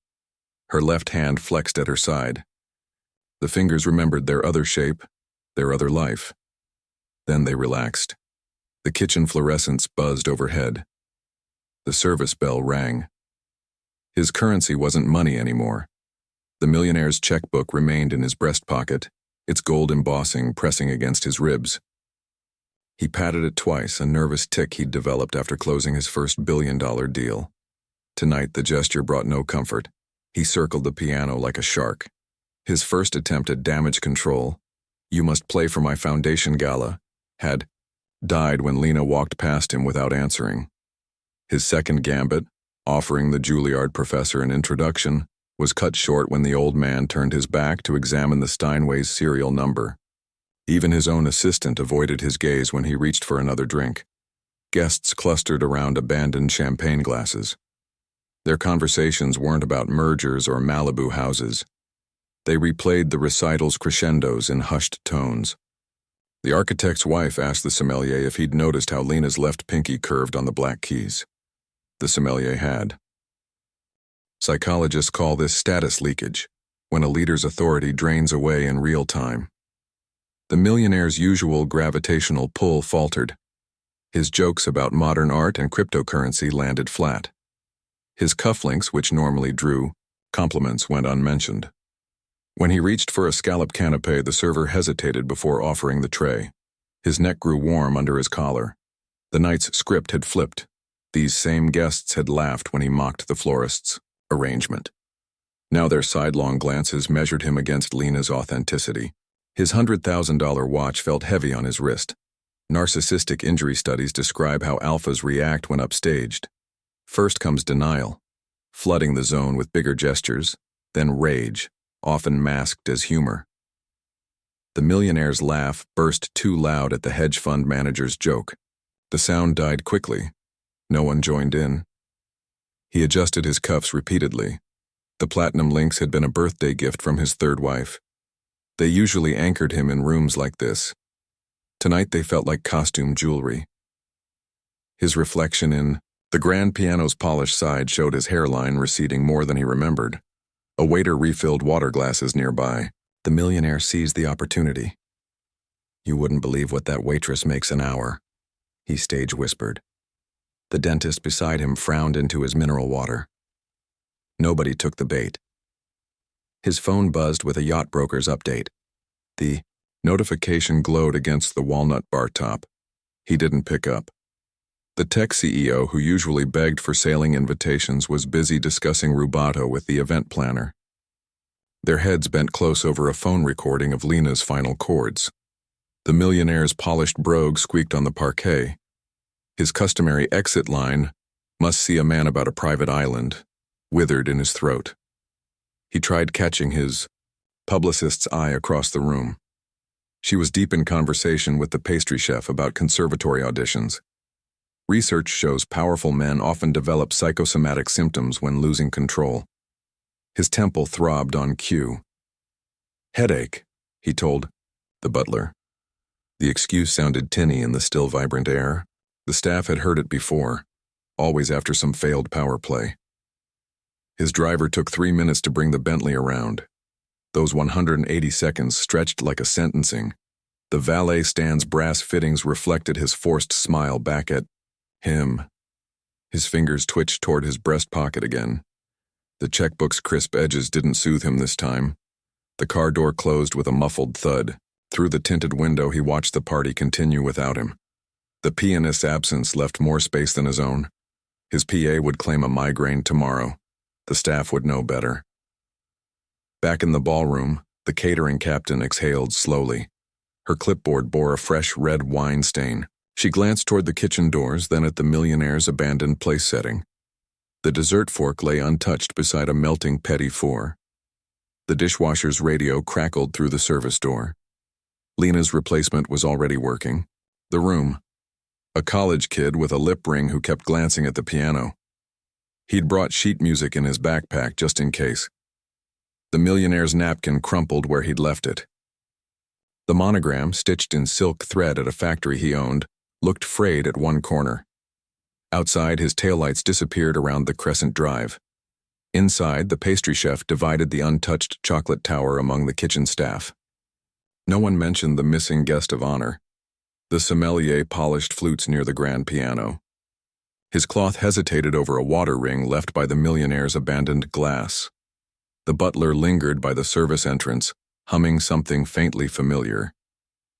Her left hand flexed at her side. The fingers remembered their other shape, their other life. Then they relaxed. The kitchen fluorescents buzzed overhead. The service bell rang. His currency wasn't money anymore. The millionaire's checkbook remained in his breast pocket, its gold embossing pressing against his ribs. He patted it twice, a nervous tic he'd developed after closing his first billion-dollar deal. Tonight, the gesture brought no comfort. He circled the piano like a shark. His first attempt at damage control, "You must play for my foundation gala," had died when Lena walked past him without answering. His second gambit, offering the Juilliard professor an introduction, was cut short when the old man turned his back to examine the Steinway's serial number. Even his own assistant avoided his gaze when he reached for another drink. Guests clustered around abandoned champagne glasses. Their conversations weren't about mergers or Malibu houses. They replayed the recital's crescendos in hushed tones. The architect's wife asked the sommelier if he'd noticed how Lena's left pinky curved on the black keys. The sommelier had. Psychologists call this status leakage, when a leader's authority drains away in real time. The millionaire's usual gravitational pull faltered. His jokes about modern art and cryptocurrency landed flat. His cufflinks, which normally drew compliments, went unmentioned. When he reached for a scallop canapé, the server hesitated before offering the tray. His neck grew warm under his collar. The night's script had flipped. These same guests had laughed when he mocked the florist's arrangement. Now their sidelong glances measured him against Lena's authenticity. His $100,000 watch felt heavy on his wrist. Narcissistic injury studies describe how alphas react when upstaged. First comes denial, flooding the zone with bigger gestures, then rage, often masked as humor. The millionaire's laugh burst too loud at the hedge fund manager's joke. The sound died quickly. No one joined in. He adjusted his cuffs repeatedly. The platinum links had been a birthday gift from his third wife. They usually anchored him in rooms like this. Tonight they felt like costume jewelry. His reflection in the grand piano's polished side showed his hairline receding more than he remembered. A waiter refilled water glasses nearby. The millionaire seized the opportunity. "You wouldn't believe what that waitress makes an hour," he stage whispered. The dentist beside him frowned into his mineral water. Nobody took the bait. His phone buzzed with a yacht broker's update. The notification glowed against the walnut bar top. He didn't pick up. The tech CEO, who usually begged for sailing invitations, was busy discussing rubato with the event planner. Their heads bent close over a phone recording of Lena's final chords. The millionaire's polished brogue squeaked on the parquet. His customary exit line, "Must see a man about a private island," withered in his throat. He tried catching his publicist's eye across the room. She was deep in conversation with the pastry chef about conservatory auditions. Research shows powerful men often develop psychosomatic symptoms when losing control. His temple throbbed on cue. "Headache," he told the butler. The excuse sounded tinny in the still vibrant air. The staff had heard it before, always after some failed power play. His driver took 3 minutes to bring the Bentley around. Those 180 seconds stretched like a sentencing. The valet stand's brass fittings reflected his forced smile back at him. His fingers twitched toward his breast pocket again. The checkbook's crisp edges didn't soothe him this time. The car door closed with a muffled thud. Through the tinted window, he watched the party continue without him. The pianist's absence left more space than his own. His PA would claim a migraine tomorrow. The staff would know better. Back in the ballroom, the catering captain exhaled slowly. Her clipboard bore a fresh red wine stain. She glanced toward the kitchen doors, then at the Millionaire's abandoned place setting. The dessert fork lay untouched beside a melting petit four. The dishwasher's radio crackled through the service door. Lena's replacement was already working. The room. A college kid with a lip ring who kept glancing at the piano. He'd brought sheet music in his backpack just in case. The Millionaire's napkin crumpled where he'd left it. The monogram, stitched in silk thread at a factory he owned, looked frayed at one corner. Outside, his taillights disappeared around the Crescent Drive. Inside, the pastry chef divided the untouched chocolate tower among the kitchen staff. No one mentioned the missing guest of honor. The sommelier polished flutes near the grand piano. His cloth hesitated over a water ring left by the Millionaire's abandoned glass. The butler lingered by the service entrance, humming something faintly familiar.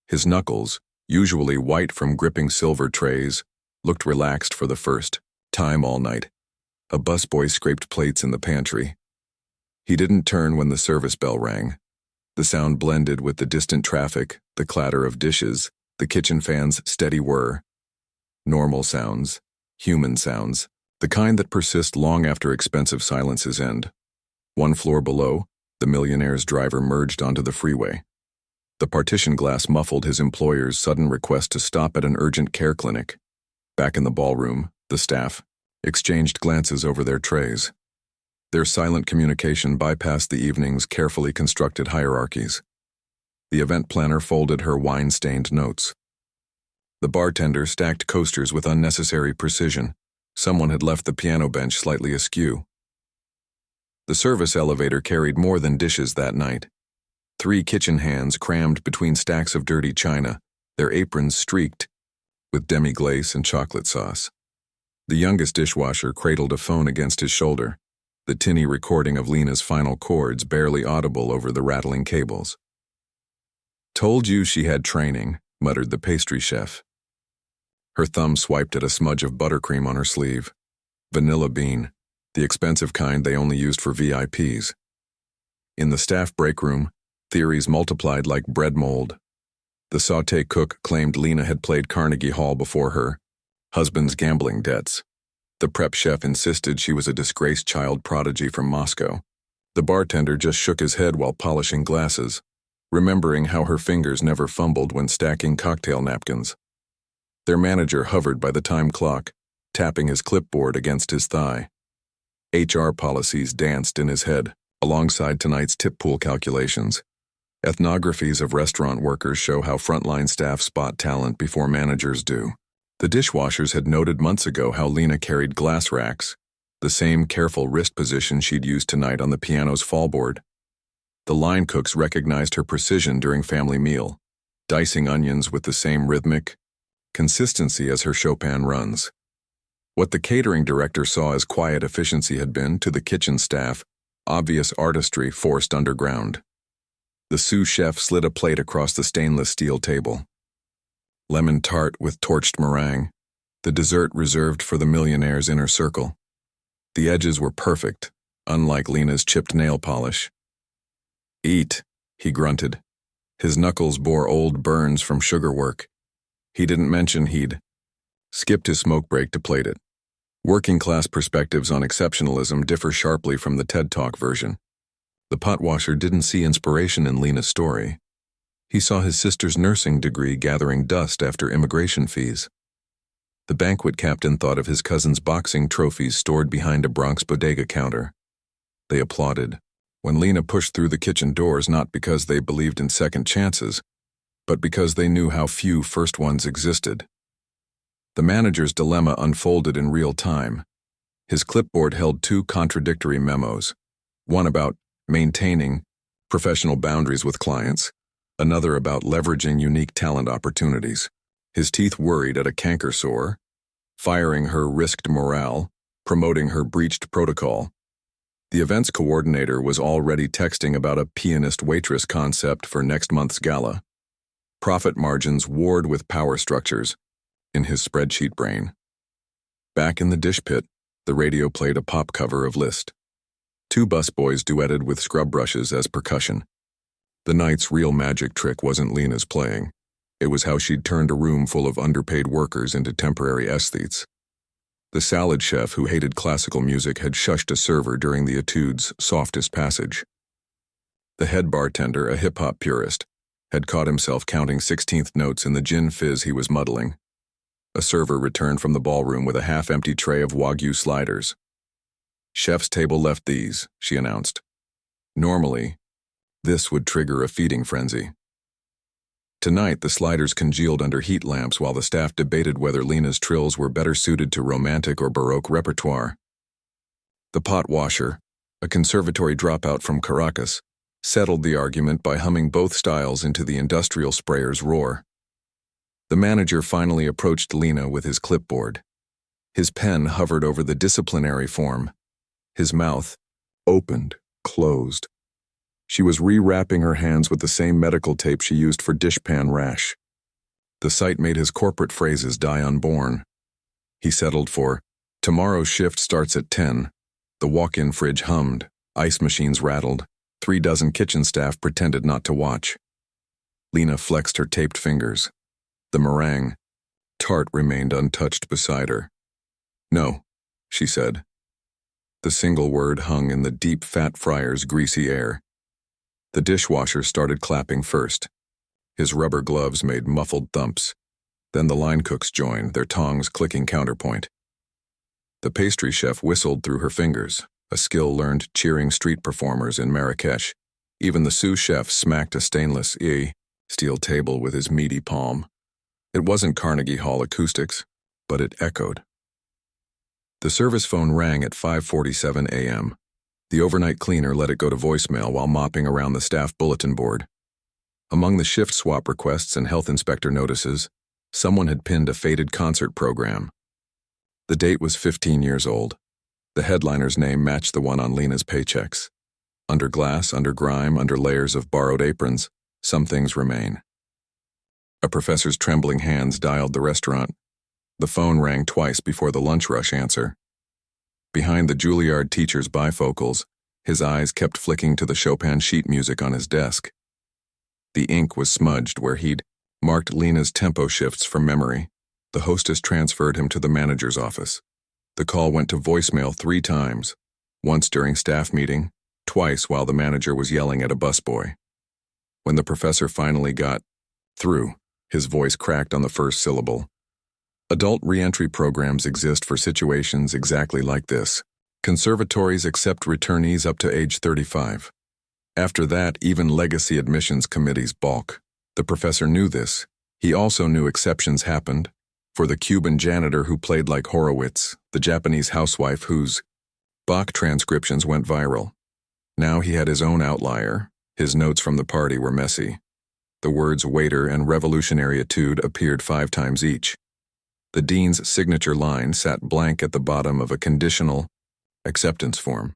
His knuckles, usually white from gripping silver trays, looked relaxed for the first time all night. A busboy scraped plates in the pantry. He didn't turn when the service bell rang. The sound blended with the distant traffic, the clatter of dishes, the kitchen fan's steady whir. Normal sounds, human sounds, the kind that persist long after expensive silences end. 1 floor below, the Millionaire's driver merged onto the freeway. The partition glass muffled his employer's sudden request to stop at an urgent care clinic. Back in the ballroom, the staff exchanged glances over their trays. Their silent communication bypassed the evening's carefully constructed hierarchies. The event planner folded her wine-stained notes. The bartender stacked coasters with unnecessary precision. Someone had left the piano bench slightly askew. The service elevator carried more than dishes that night. 3 kitchen hands crammed between stacks of dirty china, their aprons streaked with demi-glace and chocolate sauce. The youngest dishwasher cradled a phone against his shoulder, the tinny recording of Lena's final chords barely audible over the rattling cables. "Told you she had training," muttered the pastry chef. Her thumb swiped at a smudge of buttercream on her sleeve. Vanilla bean, the expensive kind they only used for VIPs. In the staff break room, theories multiplied like bread mold. The sauté cook claimed Lena had played Carnegie Hall before her, husband's gambling debts. The prep chef insisted she was a disgraced child prodigy from Moscow. The bartender just shook his head while polishing glasses, remembering how her fingers never fumbled when stacking cocktail napkins. Their manager hovered by the time clock, tapping his clipboard against his thigh. HR policies danced in his head, alongside tonight's tip pool calculations. Ethnographies of restaurant workers show how frontline staff spot talent before managers do. The dishwashers had noted months ago how Lena carried glass racks, the same careful wrist position she'd used tonight on the piano's fallboard. The line cooks recognized her precision during family meal, dicing onions with the same rhythmic consistency as her Chopin runs. What the catering director saw as quiet efficiency had been, to the kitchen staff, obvious artistry forced underground. The sous chef slid a plate across the stainless steel table. Lemon tart with torched meringue, the dessert reserved for the Millionaire's inner circle. The edges were perfect, unlike Lena's chipped nail polish. "Eat," he grunted. His knuckles bore old burns from sugar work. He didn't mention he'd skipped his smoke break to plate it. Working-class perspectives on exceptionalism differ sharply from the TED Talk version. The potwasher didn't see inspiration in Lena's story. He saw his sister's nursing degree gathering dust after immigration fees. The banquet captain thought of his cousin's boxing trophies stored behind a Bronx bodega counter. They applauded when Lena pushed through the kitchen doors, not because they believed in second chances, but because they knew how few first ones existed. The manager's dilemma unfolded in real time. His clipboard held 2 contradictory memos, one about maintaining professional boundaries with clients, Another about leveraging unique talent opportunities. His teeth worried at a canker sore. Firing her risked morale. Promoting her breached protocol. The events coordinator was already texting about a pianist waitress concept for next month's gala. Profit margins warred with power structures in his spreadsheet brain. Back in the dish pit, the radio played a pop cover of Liszt. Two busboys duetted with scrub brushes as percussion. The night's real magic trick wasn't Lena's playing. It was how she'd turned a room full of underpaid workers into temporary aesthetes. The salad chef who hated classical music had shushed a server during the etude's softest passage. The head bartender, a hip-hop purist, had caught himself counting 16th notes in the gin fizz he was muddling. A server returned from the ballroom with a half-empty tray of Wagyu sliders. "Chef's table left these," she announced. Normally, this would trigger a feeding frenzy. Tonight, the sliders congealed under heat lamps while the staff debated whether Lena's trills were better suited to romantic or Baroque repertoire. The pot washer, a conservatory dropout from Caracas, settled the argument by humming both styles into the industrial sprayer's roar. The manager finally approached Lena with his clipboard. His pen hovered over the disciplinary form. His mouth opened, closed. She was rewrapping her hands with the same medical tape she used for dishpan rash. The sight made his corporate phrases die unborn. He settled for, "Tomorrow's shift starts at 10. The walk-in fridge hummed, ice machines rattled, 36 kitchen staff pretended not to watch. Lena flexed her taped fingers. The meringue, tart, remained untouched beside her. "No," she said. The single word hung in the deep fat fryer's greasy air. The dishwasher started clapping first. His rubber gloves made muffled thumps. Then the line cooks joined, their tongs clicking counterpoint. The pastry chef whistled through her fingers, a skill learned cheering street performers in Marrakesh. Even the sous chef smacked a stainless steel table with his meaty palm. It wasn't Carnegie Hall acoustics, but it echoed. The service phone rang at 5:47 a.m. The overnight cleaner let it go to voicemail while mopping around the staff bulletin board. Among the shift swap requests and health inspector notices, someone had pinned a faded concert program. The date was 15 years old. The headliner's name matched the one on Lena's paychecks. Under glass, under grime, under layers of borrowed aprons, some things remain. A professor's trembling hands dialed the restaurant. The phone rang twice before the lunch rush answer. Behind the Juilliard teacher's bifocals, his eyes kept flicking to the Chopin sheet music on his desk. The ink was smudged where he'd marked Lena's tempo shifts from memory. The hostess transferred him to the manager's office. The call went to voicemail 3 times, once during staff meeting, twice while the manager was yelling at a busboy. When the professor finally got through, his voice cracked on the first syllable. Adult reentry programs exist for situations exactly like this. Conservatories accept returnees up to age 35. After that, even legacy admissions committees balk. The professor knew this. He also knew exceptions happened. For the Cuban janitor who played like Horowitz, the Japanese housewife whose Bach transcriptions went viral. Now he had his own outlier. His notes from the party were messy. The words waiter and revolutionary etude appeared 5 times each. The dean's signature line sat blank at the bottom of a conditional acceptance form.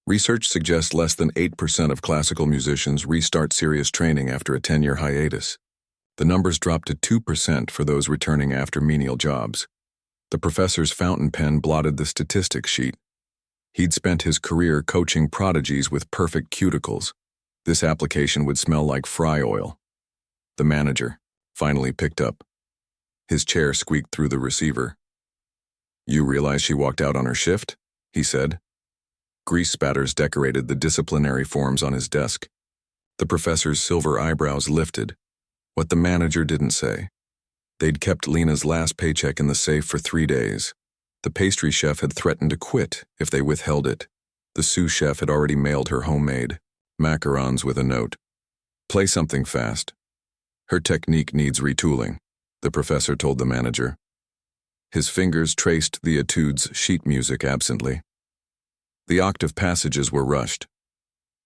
Research suggests less than 8% of classical musicians restart serious training after a 10-year hiatus. The numbers dropped to 2% for those returning after menial jobs. The professor's fountain pen blotted the statistics sheet. He'd spent his career coaching prodigies with perfect cuticles. This application would smell like fry oil. The manager finally picked up. His chair squeaked through the receiver. "You realize she walked out on her shift?" he said. Grease spatters decorated the disciplinary forms on his desk. The professor's silver eyebrows lifted. What the manager didn't say. They'd kept Lena's last paycheck in the safe for 3 days. The pastry chef had threatened to quit if they withheld it. The sous chef had already mailed her homemade macarons with a note. "Play something fast. Her technique needs retooling," the professor told the manager. His fingers traced the etude's sheet music absently. The octave passages were rushed.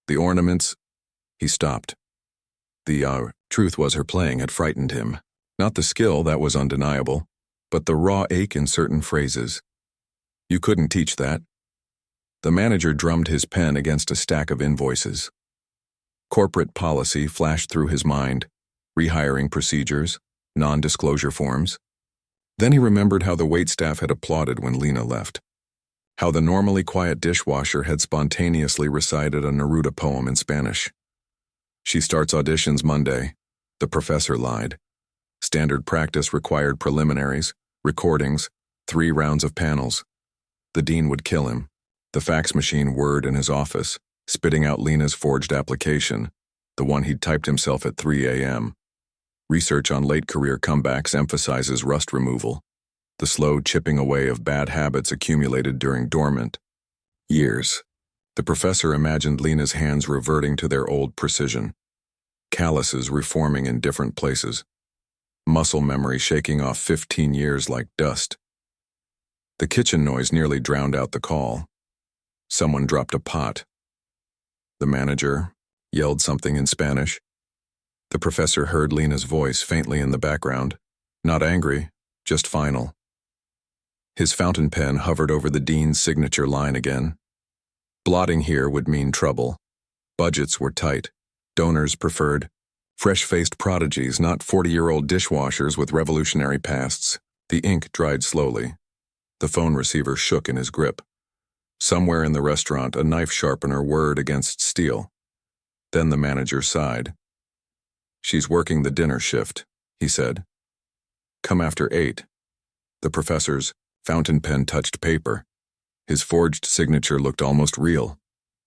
The ornaments, he stopped. The truth was her playing had frightened him. Not the skill, that was undeniable, but the raw ache in certain phrases. You couldn't teach that. The manager drummed his pen against a stack of invoices. Corporate policy flashed through his mind, rehiring procedures, non-disclosure forms. Then he remembered how the waitstaff had applauded when Lena left. How the normally quiet dishwasher had spontaneously recited a Neruda poem in Spanish. She starts auditions Monday. The professor lied. Standard practice required preliminaries, recordings, 3 rounds of panels. The dean would kill him. The fax machine whirred in his office, spitting out Lena's forged application, the one he'd typed himself at 3 a.m. Research on late career comebacks emphasizes rust removal, the slow chipping away of bad habits accumulated during dormant years. The professor imagined Lena's hands reverting to their old precision, calluses reforming in different places, muscle memory shaking off 15 years like dust. The kitchen noise nearly drowned out the call. Someone dropped a pot. The manager yelled something in Spanish. The professor heard Lena's voice faintly in the background, not angry, just final. His fountain pen hovered over the dean's signature line again. Blotting here would mean trouble. Budgets were tight. Donors preferred fresh-faced prodigies, not 40-year-old dishwashers with revolutionary pasts. The ink dried slowly. The phone receiver shook in his grip. Somewhere in the restaurant, a knife sharpener whirred against steel. Then the manager sighed. "She's working the dinner shift," he said. "Come after 8. The professor's fountain pen touched paper. His forged signature looked almost real.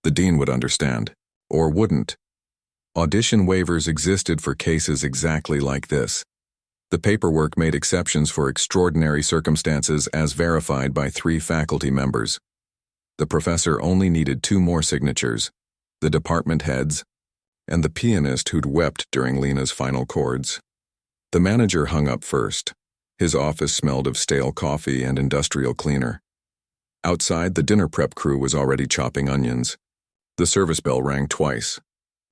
The dean would understand. Or wouldn't. Audition waivers existed for cases exactly like this. The paperwork made exceptions for extraordinary circumstances as verified by 3 faculty members. The professor only needed 2 more signatures, the department heads, and the pianist who'd wept during Lena's final chords. The manager hung up first. His office smelled of stale coffee and industrial cleaner. Outside, the dinner prep crew was already chopping onions. The service bell rang twice.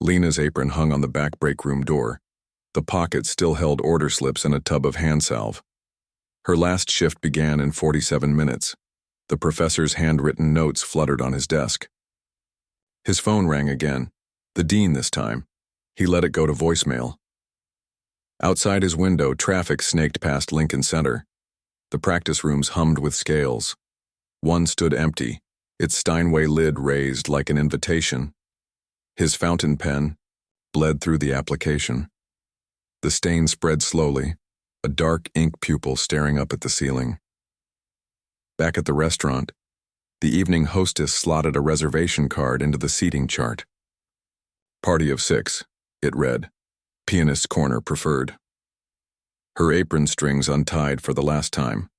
Lena's apron hung on the back break room door. The pocket still held order slips and a tub of hand salve. Her last shift began in 47 minutes. The professor's handwritten notes fluttered on his desk. His phone rang again. The dean this time. He let it go to voicemail. Outside his window, traffic snaked past Lincoln Center. The practice rooms hummed with scales. One stood empty, its Steinway lid raised like an invitation. His fountain pen bled through the application. The stain spread slowly, a dark ink pupil staring up at the ceiling. Back at the restaurant, the evening hostess slotted a reservation card into the seating chart. "Party of 6, it read. Pianist's corner preferred. Her apron strings untied for the last time.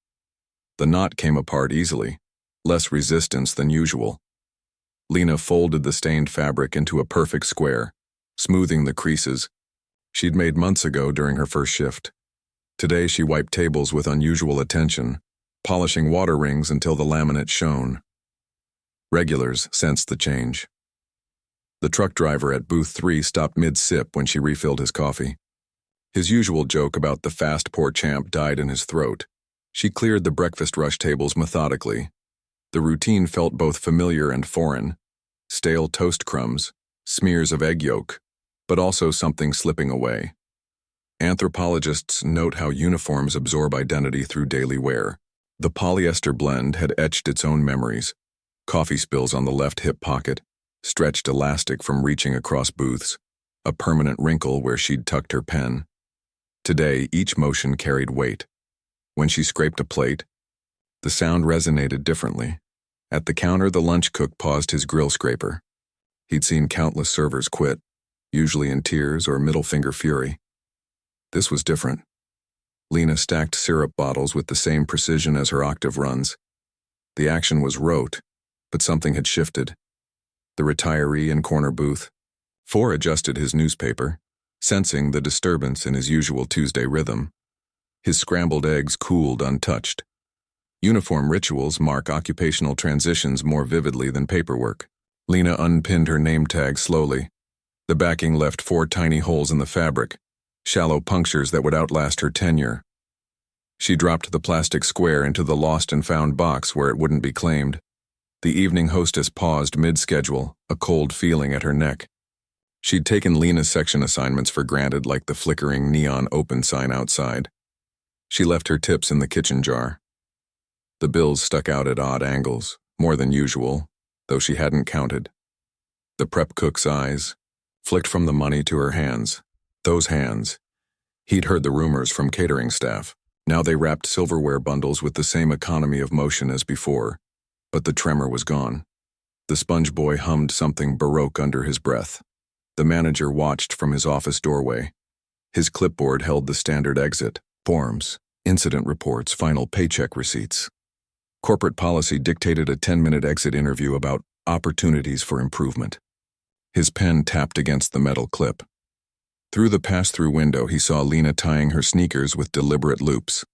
The knot came apart easily, less resistance than usual. Lena folded the stained fabric into a perfect square, smoothing the creases she'd made months ago during her first shift. Today she wiped tables with unusual attention, polishing water rings until the laminate shone. Regulars sensed the change. The truck driver at booth 3 stopped mid-sip when she refilled his coffee. His usual joke about the fast poor champ died in his throat. She cleared the breakfast rush tables methodically. The routine felt both familiar and foreign. Stale toast crumbs, smears of egg yolk, but also something slipping away. Anthropologists note how uniforms absorb identity through daily wear. The polyester blend had etched its own memories. Coffee spills on the left hip pocket, stretched elastic from reaching across booths, a permanent wrinkle where she'd tucked her pen. Today, each motion carried weight. When she scraped a plate, the sound resonated differently. At the counter, the lunch cook paused his grill scraper. He'd seen countless servers quit, usually in tears or middle finger fury. This was different. Lena stacked syrup bottles with the same precision as her octave runs. The action was rote, but something had shifted. The retiree in corner booth. 4 adjusted his newspaper, sensing the disturbance in his usual Tuesday rhythm. His scrambled eggs cooled untouched. Uniform rituals mark occupational transitions more vividly than paperwork. Lena unpinned her name tag slowly. The backing left 4 tiny holes in the fabric, shallow punctures that would outlast her tenure. She dropped the plastic square into the lost and found box where it wouldn't be claimed. The evening hostess paused mid-schedule, a cold feeling at her neck. She'd taken Lena's section assignments for granted like the flickering neon open sign outside. She left her tips in the kitchen jar. The bills stuck out at odd angles, more than usual, though she hadn't counted. The prep cook's eyes flicked from the money to her hands. Those hands. He'd heard the rumors from catering staff. Now they wrapped silverware bundles with the same economy of motion as before, but the tremor was gone. The sponge boy hummed something baroque under his breath. The manager watched from his office doorway. His clipboard held the standard exit, forms, incident reports, final paycheck receipts. Corporate policy dictated a 10-minute exit interview about opportunities for improvement. His pen tapped against the metal clip. Through the pass-through window, he saw Lena tying her sneakers with deliberate loops.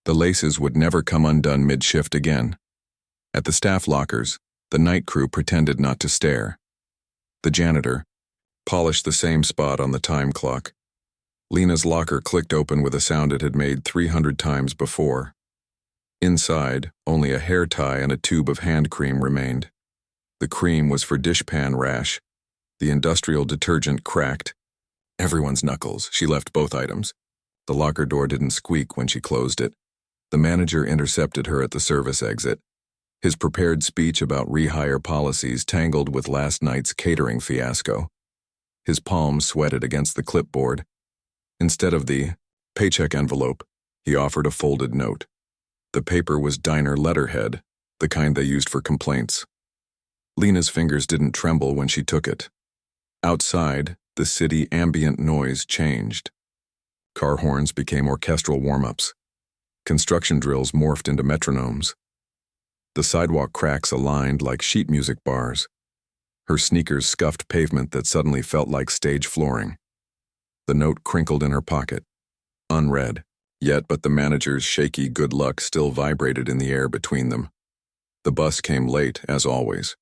The laces would never come undone mid-shift again. At the staff lockers, the night crew pretended not to stare. The janitor polished the same spot on the time clock. Lena's locker clicked open with a sound it had made 300 times before. Inside, only a hair tie and a tube of hand cream remained. The cream was for dishpan rash. The industrial detergent cracked. Everyone's knuckles. She left both items. The locker door didn't squeak when she closed it. The manager intercepted her at the service exit. His prepared speech about rehire policies tangled with last night's catering fiasco. His palms sweated against the clipboard. Instead of the paycheck envelope, he offered a folded note. The paper was diner letterhead, the kind they used for complaints. Lena's fingers didn't tremble when she took it. Outside, the city ambient noise changed. Car horns became orchestral warm-ups. Construction drills morphed into metronomes. The sidewalk cracks aligned like sheet music bars. Her sneakers scuffed pavement that suddenly felt like stage flooring. The note crinkled in her pocket, unread, but the manager's shaky good luck still vibrated in the air between them. The bus came late, as always.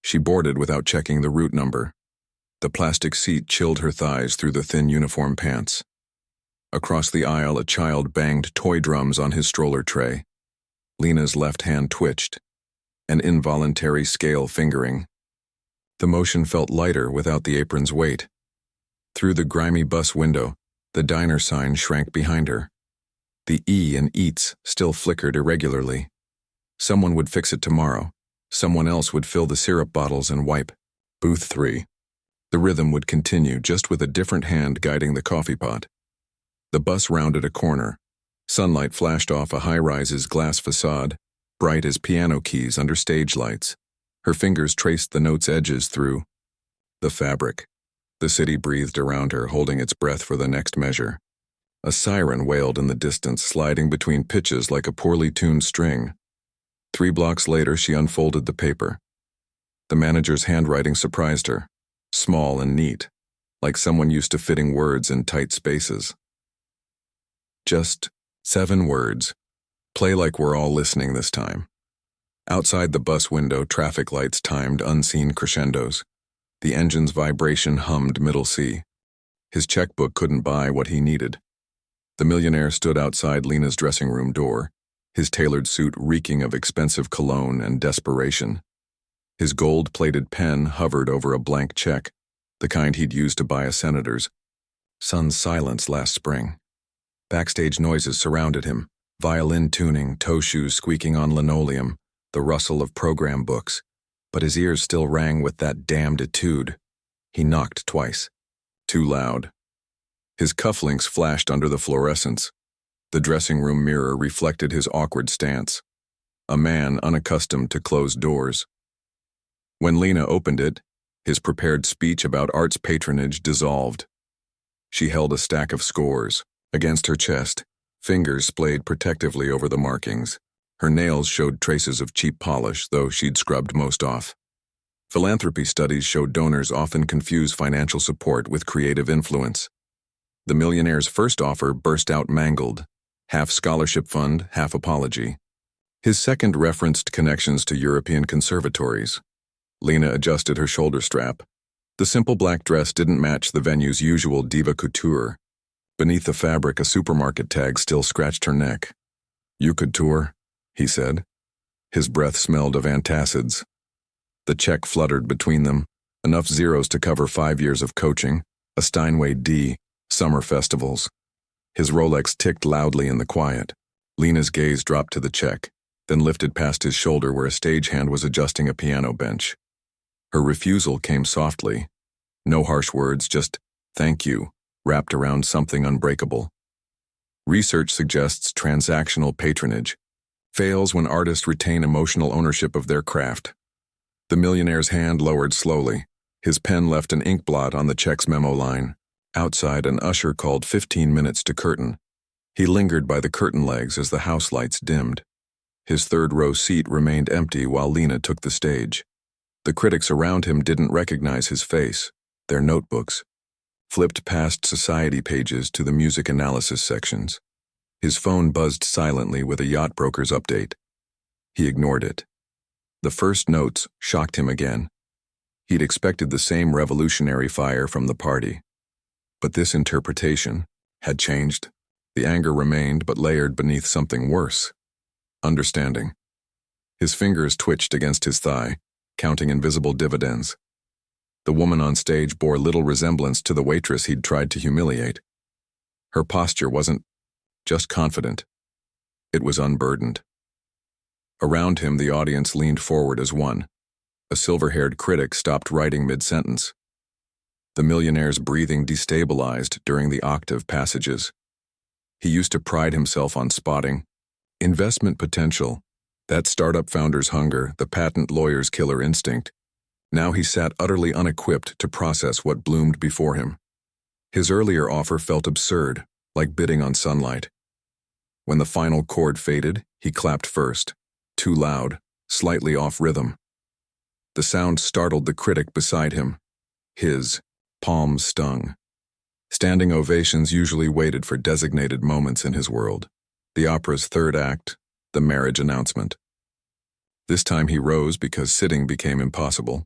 She boarded without checking the route number. The plastic seat chilled her thighs through the thin uniform pants. Across the aisle, a child banged toy drums on his stroller tray. Lena's left hand twitched, an involuntary scale fingering. The motion felt lighter without the apron's weight. Through the grimy bus window, the diner sign shrank behind her. The E in eats still flickered irregularly. Someone would fix it tomorrow. Someone else would fill the syrup bottles and wipe. Booth 3. The rhythm would continue, just with a different hand guiding the coffee pot. The bus rounded a corner. Sunlight flashed off a high-rise's glass facade, bright as piano keys under stage lights. Her fingers traced the note's edges through the fabric. The city breathed around her, holding its breath for the next measure. A siren wailed in the distance, sliding between pitches like a poorly tuned string. 3 blocks later, she unfolded the paper. The manager's handwriting surprised her. Small and neat, like someone used to fitting words in tight spaces. Just 7 words. Play like we're all listening this time. Outside the bus window, traffic lights timed unseen crescendos. The engine's vibration hummed middle C. His checkbook couldn't buy what he needed. The millionaire stood outside Lena's dressing room door, his tailored suit reeking of expensive cologne and desperation. His gold-plated pen hovered over a blank check, the kind he'd used to buy a senator's. Son's silence last spring. Backstage noises surrounded him, violin tuning, toe shoes squeaking on linoleum, the rustle of program books, but his ears still rang with that damned etude. He knocked twice. Too loud. His cufflinks flashed under the fluorescence. The dressing room mirror reflected his awkward stance. A man unaccustomed to closed doors. When Lena opened it, his prepared speech about arts patronage dissolved. She held a stack of scores against her chest, fingers splayed protectively over the markings. Her nails showed traces of cheap polish, though she'd scrubbed most off. Philanthropy studies showed donors often confuse financial support with creative influence. The millionaire's first offer burst out mangled, half scholarship fund, half apology. His second referenced connections to European conservatories. Lena adjusted her shoulder strap. The simple black dress didn't match the venue's usual diva couture. Beneath the fabric, a supermarket tag still scratched her neck. "You could tour," he said. His breath smelled of antacids. The check fluttered between them, enough zeros to cover 5 years of coaching, a Steinway D, summer festivals. His Rolex ticked loudly in the quiet. Lena's gaze dropped to the check, then lifted past his shoulder where a stagehand was adjusting a piano bench. Her refusal came softly. No harsh words, just "thank you," wrapped around something unbreakable. Research suggests transactional patronage fails when artists retain emotional ownership of their craft. The millionaire's hand lowered slowly. His pen left an ink blot on the check's memo line. Outside, an usher called 15 minutes to curtain. He lingered by the curtain legs as the house lights dimmed. His third-row seat remained empty while Lena took the stage. The critics around him didn't recognize his face. Their notebooks flipped past society pages to the music analysis sections. His phone buzzed silently with a yacht broker's update. He ignored it. The first notes shocked him again. He'd expected the same revolutionary fire from the party. But this interpretation had changed. The anger remained, but layered beneath something worse. Understanding. His fingers twitched against his thigh, counting invisible dividends. The woman on stage bore little resemblance to the waitress he'd tried to humiliate. Her posture wasn't just confident. It was unburdened. Around him, the audience leaned forward as one. A silver-haired critic stopped writing mid-sentence. The millionaire's breathing destabilized during the octave passages. He used to pride himself on spotting investment potential, that startup founder's hunger, the patent lawyer's killer instinct. Now he sat utterly unequipped to process what bloomed before him. His earlier offer felt absurd, like bidding on sunlight. When the final chord faded, he clapped first, too loud, slightly off rhythm. The sound startled the critic beside him. His palms stung. Standing ovations usually waited for designated moments in his world. The opera's third act, the marriage announcement. This time he rose because sitting became impossible.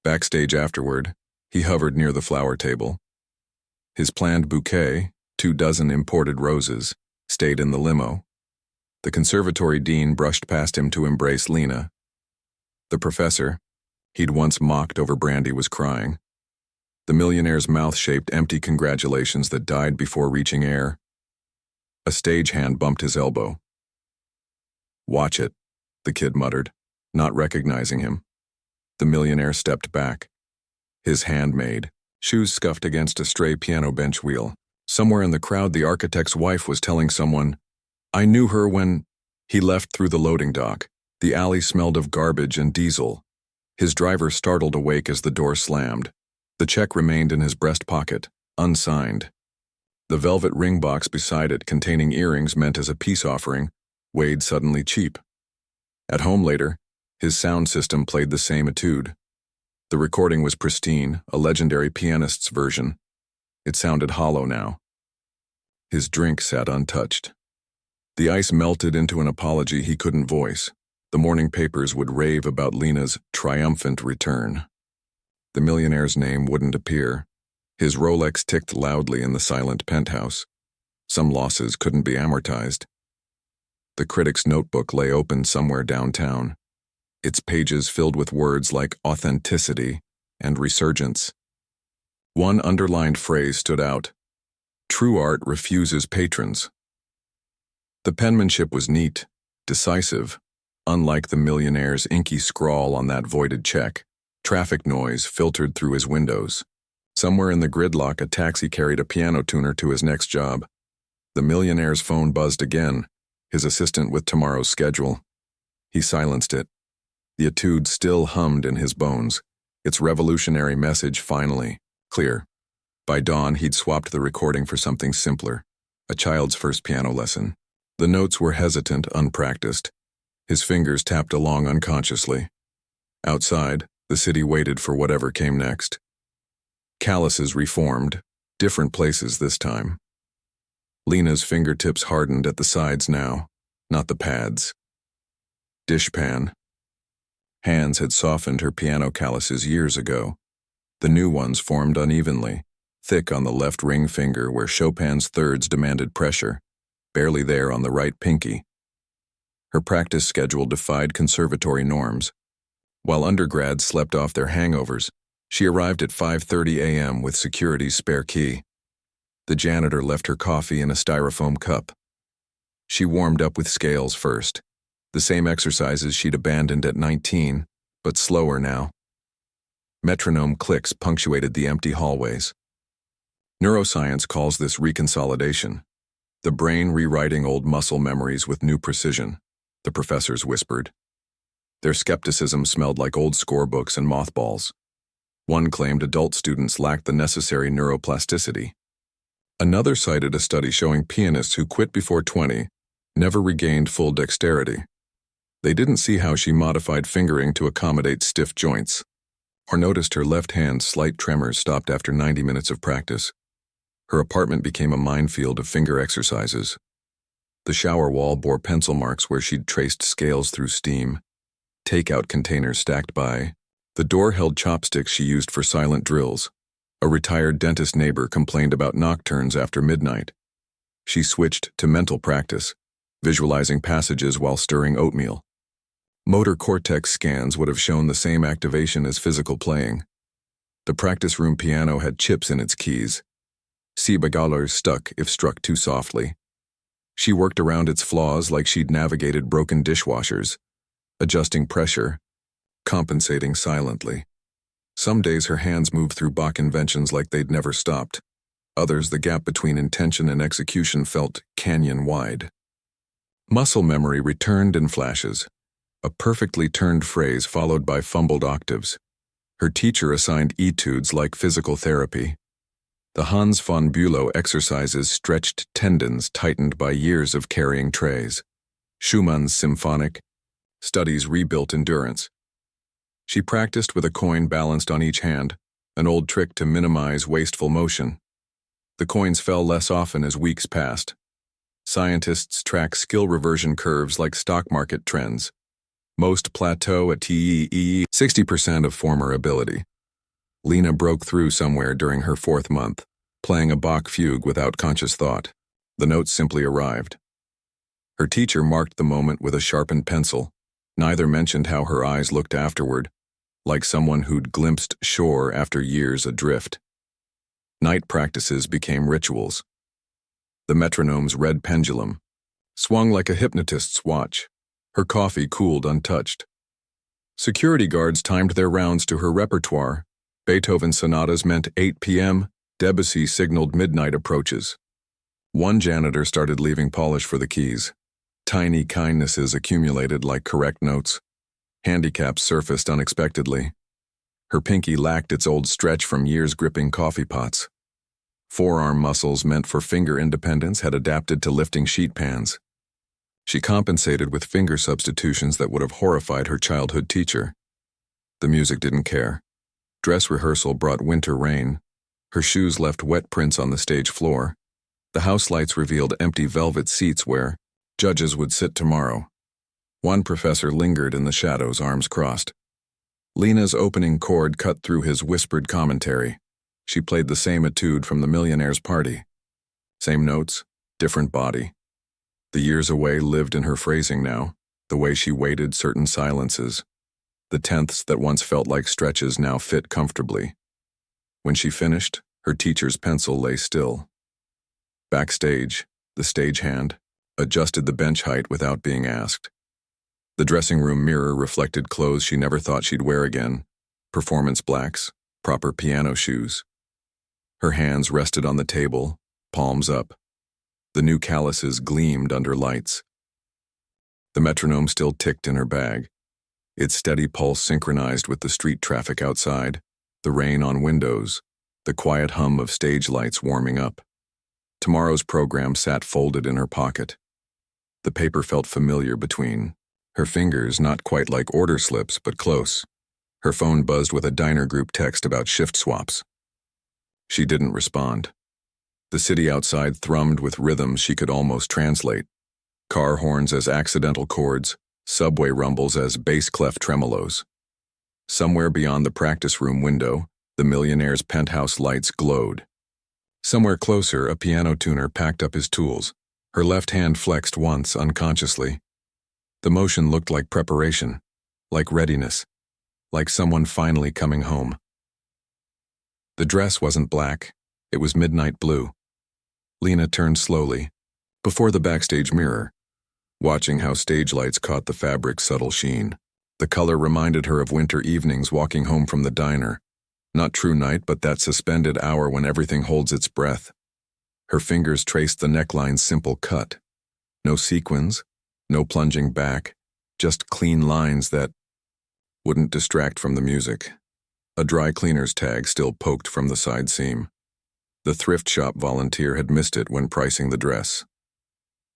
Backstage afterward, he hovered near the flower table. His planned bouquet, 24 imported roses, stayed in the limo. The conservatory dean brushed past him to embrace Lena. The professor, he'd once mocked over brandy, was crying. The millionaire's mouth shaped empty congratulations that died before reaching air. A stagehand bumped his elbow. "Watch it," the kid muttered, not recognizing him. The millionaire stepped back. His handmaid, shoes scuffed against a stray piano bench wheel. Somewhere in the crowd, the architect's wife was telling someone, "I knew her when..." He left through the loading dock. The alley smelled of garbage and diesel. His driver startled awake as the door slammed. The check remained in his breast pocket, unsigned. The velvet ring box beside it, containing earrings meant as a peace offering, weighed suddenly cheap. At home later, his sound system played the same etude. The recording was pristine, a legendary pianist's version. It sounded hollow now. His drink sat untouched. The ice melted into an apology he couldn't voice. The morning papers would rave about Lena's triumphant return. The millionaire's name wouldn't appear. His Rolex ticked loudly in the silent penthouse. Some losses couldn't be amortized. The critic's notebook lay open somewhere downtown, its pages filled with words like authenticity and resurgence. One underlined phrase stood out: "True art refuses patrons." The penmanship was neat, decisive, unlike the millionaire's inky scrawl on that voided check. Traffic noise filtered through his windows. Somewhere in the gridlock, a taxi carried a piano tuner to his next job. The millionaire's phone buzzed again, his assistant with tomorrow's schedule. He silenced it. The etude still hummed in his bones, its revolutionary message finally clear. By dawn, he'd swapped the recording for something simpler, a child's first piano lesson. The notes were hesitant, unpracticed. His fingers tapped along unconsciously. Outside, the city waited for whatever came next. Calluses reformed, different places this time. Lena's fingertips hardened at the sides now, not the pads. Dishpan. Hands had softened her piano calluses years ago. The new ones formed unevenly, thick on the left ring finger where Chopin's thirds demanded pressure, barely there on the right pinky. Her practice schedule defied conservatory norms. While undergrads slept off their hangovers, she arrived at 5:30 a.m. with security's spare key. The janitor left her coffee in a styrofoam cup. She warmed up with scales first, the same exercises she'd abandoned at 19, but slower now. Metronome clicks punctuated the empty hallways. Neuroscience calls this reconsolidation, the brain rewriting old muscle memories with new precision, the professors whispered. Their skepticism smelled like old scorebooks and mothballs. One claimed adult students lacked the necessary neuroplasticity. Another cited a study showing pianists who quit before 20 never regained full dexterity. They didn't see how she modified fingering to accommodate stiff joints, or noticed her left hand's slight tremors stopped after 90 minutes of practice. Her apartment became a minefield of finger exercises. The shower wall bore pencil marks where she'd traced scales through steam, takeout containers stacked by. The door held chopsticks she used for silent drills. A retired dentist neighbor complained about nocturnes after midnight. She switched to mental practice, visualizing passages while stirring oatmeal. Motor cortex scans would have shown the same activation as physical playing. The practice room piano had chips in its keys. Cibogalers stuck if struck too softly. She worked around its flaws like she'd navigated broken dishwashers, adjusting pressure, compensating silently. Some days her hands moved through Bach inventions like they'd never stopped. Others, the gap between intention and execution felt canyon-wide. Muscle memory returned in flashes, a perfectly turned phrase followed by fumbled octaves. Her teacher assigned etudes like physical therapy. The Hans von Bülow exercises stretched tendons tightened by years of carrying trays. Schumann's symphonic studies rebuilt endurance. She practiced with a coin balanced on each hand, an old trick to minimize wasteful motion. The coins fell less often as weeks passed. Scientists track skill reversion curves like stock market trends. Most plateau at 60% of former ability. Lena broke through somewhere during her 4th month, playing a Bach fugue without conscious thought. The notes simply arrived. Her teacher marked the moment with a sharpened pencil. Neither mentioned how her eyes looked afterward, like someone who'd glimpsed shore after years adrift. Night practices became rituals. The metronome's red pendulum swung like a hypnotist's watch. Her coffee cooled untouched. Security guards timed their rounds to her repertoire. Beethoven sonatas meant 8 p.m., Debussy signaled midnight approaches. One janitor started leaving polish for the keys. Tiny kindnesses accumulated like correct notes. Handicaps surfaced unexpectedly. Her pinky lacked its old stretch from years gripping coffee pots. Forearm muscles meant for finger independence had adapted to lifting sheet pans. She compensated with finger substitutions that would have horrified her childhood teacher. The music didn't care. Dress rehearsal brought winter rain. Her shoes left wet prints on the stage floor. The house lights revealed empty velvet seats where judges would sit tomorrow. One professor lingered in the shadows, arms crossed. Lena's opening chord cut through his whispered commentary. She played the same etude from the Millionaire's Party. Same notes, different body. The years away lived in her phrasing now, the way she weighted certain silences. The tenths that once felt like stretches now fit comfortably. When she finished, her teacher's pencil lay still. Backstage, the stagehand adjusted the bench height without being asked. The dressing room mirror reflected clothes she never thought she'd wear again, performance blacks, proper piano shoes. Her hands rested on the table, palms up. The new calluses gleamed under lights. The metronome still ticked in her bag. Its steady pulse synchronized with the street traffic outside, the rain on windows, the quiet hum of stage lights warming up. Tomorrow's program sat folded in her pocket. The paper felt familiar between her fingers, not quite like order slips, but close. Her phone buzzed with a diner group text about shift swaps. She didn't respond. The city outside thrummed with rhythms she could almost translate. Car horns as accidental chords, subway rumbles as bass clef tremolos. Somewhere beyond the practice room window, The Millionaire's penthouse lights glowed. Somewhere closer, a piano tuner packed up his tools. Her left hand flexed once, unconsciously. The motion looked like preparation, like readiness, like someone finally coming home. The dress wasn't black, it was midnight blue. Lena turned slowly, before the backstage mirror, watching how stage lights caught the fabric's subtle sheen. The color reminded her of winter evenings walking home from the diner. Not true night, but that suspended hour when everything holds its breath. Her fingers traced the neckline's simple cut. No sequins, no plunging back, just clean lines that wouldn't distract from the music. A dry cleaner's tag still poked from the side seam. The thrift shop volunteer had missed it when pricing the dress.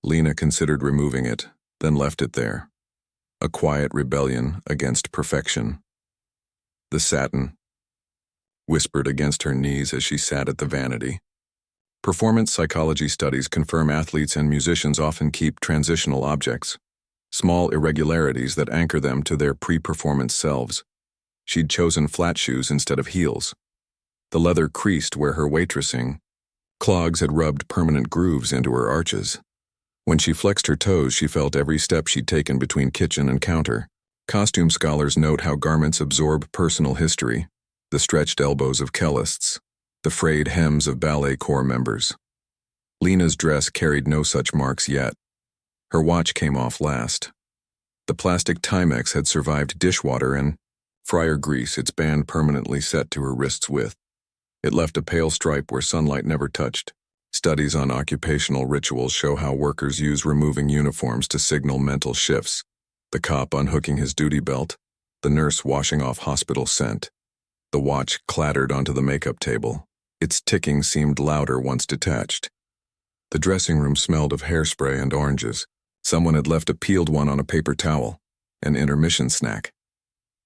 Lena considered removing it, then left it there. A quiet rebellion against perfection. The satin whispered against her knees as she sat at the vanity. Performance psychology studies confirm athletes and musicians often keep transitional objects, small irregularities that anchor them to their pre-performance selves. She'd chosen flat shoes instead of heels. The leather creased where her waitressing clogs had rubbed permanent grooves into her arches. When she flexed her toes, she felt every step she'd taken between kitchen and counter. Costume scholars note how garments absorb personal history, the stretched elbows of cellists, the frayed hems of ballet corps members. Lena's dress carried no such marks yet. Her watch came off last. The plastic Timex had survived dishwater and fryer grease, its band permanently set to her wrist's width. It left a pale stripe where sunlight never touched. Studies on occupational rituals show how workers use removing uniforms to signal mental shifts. The cop unhooking his duty belt, the nurse washing off hospital scent. The watch clattered onto the makeup table. Its ticking seemed louder once detached. The dressing room smelled of hairspray and oranges. Someone had left a peeled one on a paper towel, an intermission snack.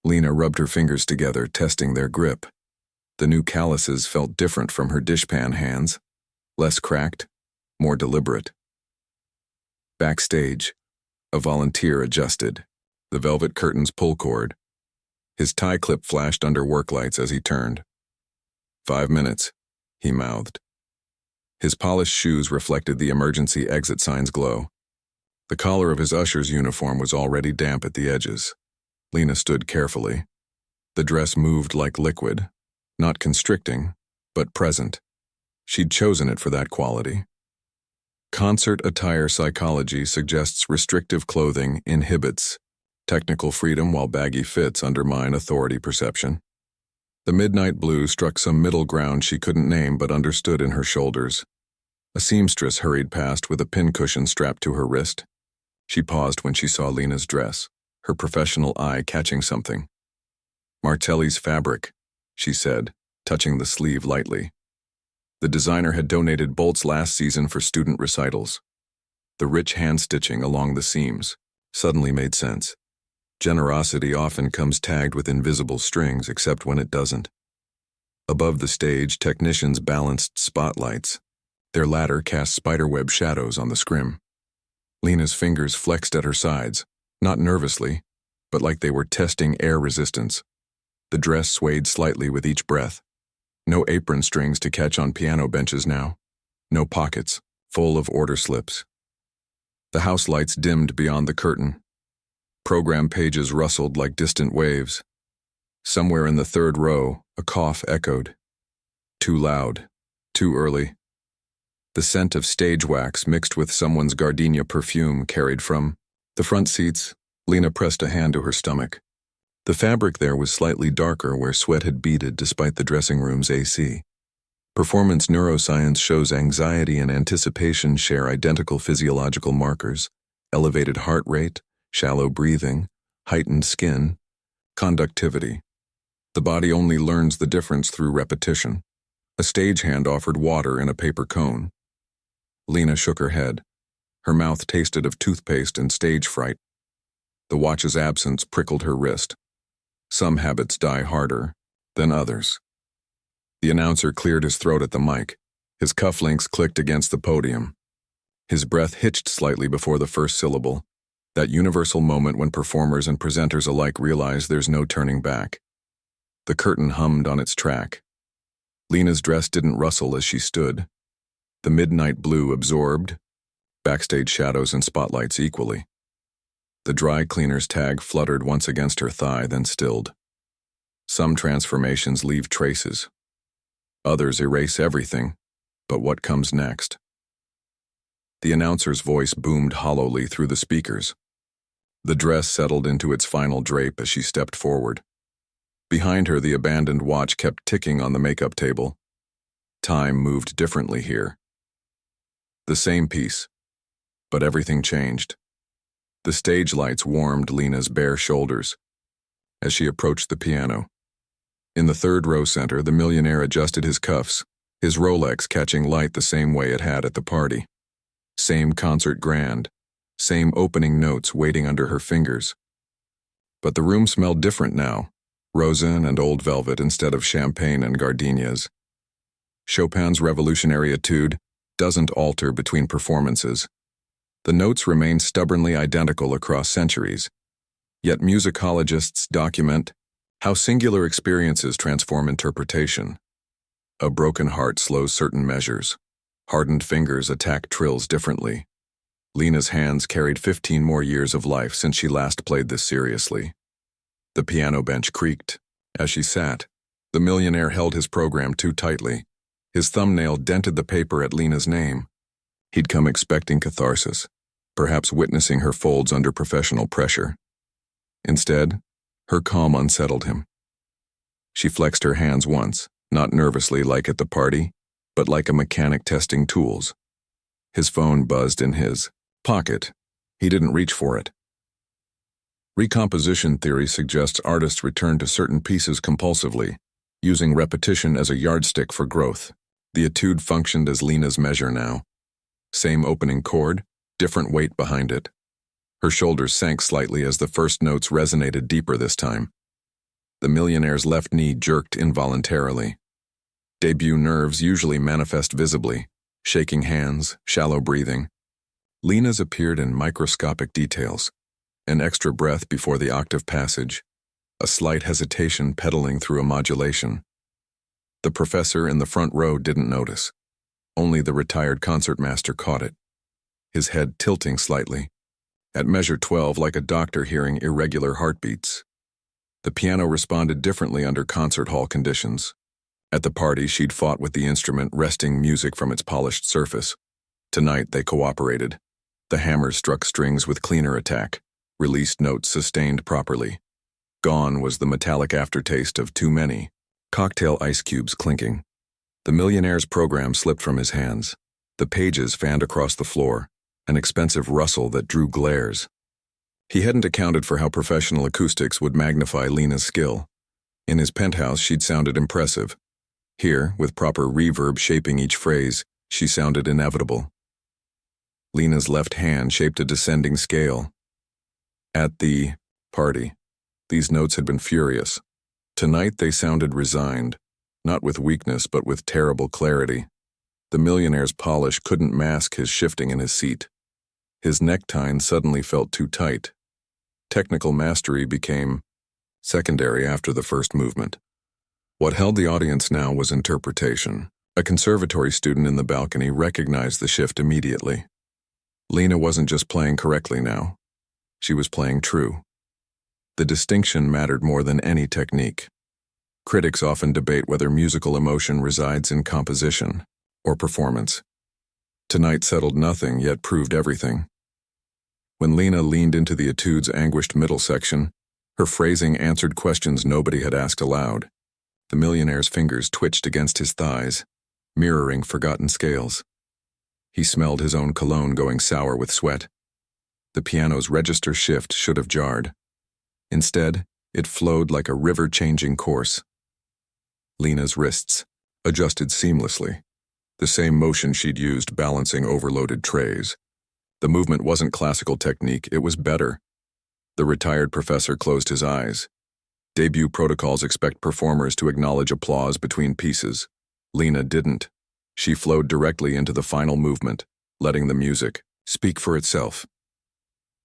Lena rubbed her fingers together, testing their grip. The new calluses felt different from her dishpan hands, less cracked, more deliberate. Backstage, a volunteer adjusted, the velvet curtains pull cord. His tie clip flashed under work lights as he turned. 5 minutes, he mouthed. His polished shoes reflected the emergency exit sign's glow. The collar of his usher's uniform was already damp at the edges. Lena stood carefully. The dress moved like liquid, not constricting, but present. She'd chosen it for that quality. Concert attire psychology suggests restrictive clothing inhibits technical freedom while baggy fits undermine authority perception. The midnight blue struck some middle ground she couldn't name but understood in her shoulders. A seamstress hurried past with a pincushion strapped to her wrist. She paused when she saw Lena's dress, her professional eye catching something. "Martelli's fabric," she said, touching the sleeve lightly. The designer had donated bolts last season for student recitals. The rich hand-stitching along the seams suddenly made sense. Generosity often comes tagged with invisible strings, except when it doesn't. Above the stage, technicians balanced spotlights. Their ladder cast spiderweb shadows on the scrim. Lena's fingers flexed at her sides, not nervously, but like they were testing air resistance. The dress swayed slightly with each breath. No apron strings to catch on piano benches now. No pockets, full of order slips. The house lights dimmed beyond the curtain. Program pages rustled like distant waves. Somewhere in the third row, a cough echoed. Too loud, too early. The scent of stage wax mixed with someone's gardenia perfume carried from the front seats. Lena pressed a hand to her stomach. The fabric there was slightly darker where sweat had beaded despite the dressing room's AC. Performance neuroscience shows anxiety and anticipation share identical physiological markers: elevated heart rate, shallow breathing, heightened skin, conductivity. The body only learns the difference through repetition. A stagehand offered water in a paper cone. Lena shook her head. Her mouth tasted of toothpaste and stage fright. The watch's absence prickled her wrist. Some habits die harder than others. The announcer cleared his throat at the mic. His cufflinks clicked against the podium. His breath hitched slightly before the first syllable, that universal moment when performers and presenters alike realize there's no turning back. The curtain hummed on its track. Lena's dress didn't rustle as she stood. The midnight blue absorbed backstage shadows and spotlights equally. The dry cleaner's tag fluttered once against her thigh, then stilled. Some transformations leave traces. Others erase everything, but what comes next? The announcer's voice boomed hollowly through the speakers. The dress settled into its final drape as she stepped forward. Behind her, the abandoned watch kept ticking on the makeup table. Time moved differently here. The same piece, but everything changed. The stage lights warmed Lena's bare shoulders as she approached the piano. In the third row center, the millionaire adjusted his cuffs, his Rolex catching light the same way it had at the party. Same concert grand, same opening notes waiting under her fingers. But the room smelled different now, rosin and old velvet instead of champagne and gardenias. Chopin's revolutionary etude doesn't alter between performances. The notes remain stubbornly identical across centuries, yet musicologists document how singular experiences transform interpretation. A broken heart slows certain measures. Hardened fingers attack trills differently. Lena's hands carried 15 more years of life since she last played this seriously. The piano bench creaked. As she sat, the millionaire held his program too tightly. His thumbnail dented the paper at Lena's name. He'd come expecting catharsis, perhaps witnessing her folds under professional pressure. Instead, her calm unsettled him. She flexed her hands once, not nervously like at the party, but like a mechanic testing tools. His phone buzzed in his pocket. He didn't reach for it. Recomposition theory suggests artists return to certain pieces compulsively, using repetition as a yardstick for growth. The etude functioned as Lena's measure now. Same opening chord, different weight behind it. Her shoulders sank slightly as the first notes resonated deeper this time. The millionaire's left knee jerked involuntarily. Debut nerves usually manifest visibly, shaking hands, shallow breathing. Lena's appeared in microscopic details, an extra breath before the octave passage, a slight hesitation pedaling through a modulation. The professor in the front row didn't notice. Only the retired concertmaster caught it, his head tilting slightly, at measure 12 like a doctor hearing irregular heartbeats. The piano responded differently under concert hall conditions. At the party, she'd fought with the instrument, wresting music from its polished surface. Tonight, they cooperated. The hammer struck strings with cleaner attack, released notes sustained properly. Gone was the metallic aftertaste of too many, cocktail ice cubes clinking. The millionaire's program slipped from his hands. The pages fanned across the floor, an expensive rustle that drew glares. He hadn't accounted for how professional acoustics would magnify Lena's skill. In his penthouse, she'd sounded impressive. Here, with proper reverb shaping each phrase, she sounded inevitable. Lena's left hand shaped a descending scale. At the party, these notes had been furious. Tonight they sounded resigned, not with weakness but with terrible clarity. The millionaire's polish couldn't mask his shifting in his seat. His necktie suddenly felt too tight. Technical mastery became secondary after the first movement. What held the audience now was interpretation. A conservatory student in the balcony recognized the shift immediately. Lena wasn't just playing correctly now. She was playing true. The distinction mattered more than any technique. Critics often debate whether musical emotion resides in composition or performance. Tonight settled nothing, yet proved everything. When Lena leaned into the etude's anguished middle section, her phrasing answered questions nobody had asked aloud. The millionaire's fingers twitched against his thighs, mirroring forgotten scales. He smelled his own cologne going sour with sweat. The piano's register shift should have jarred. Instead, it flowed like a river changing course. Lena's wrists adjusted seamlessly, the same motion she'd used balancing overloaded trays. The movement wasn't classical technique, it was better. The retired professor closed his eyes. Debut protocols expect performers to acknowledge applause between pieces. Lena didn't. She flowed directly into the final movement, letting the music speak for itself.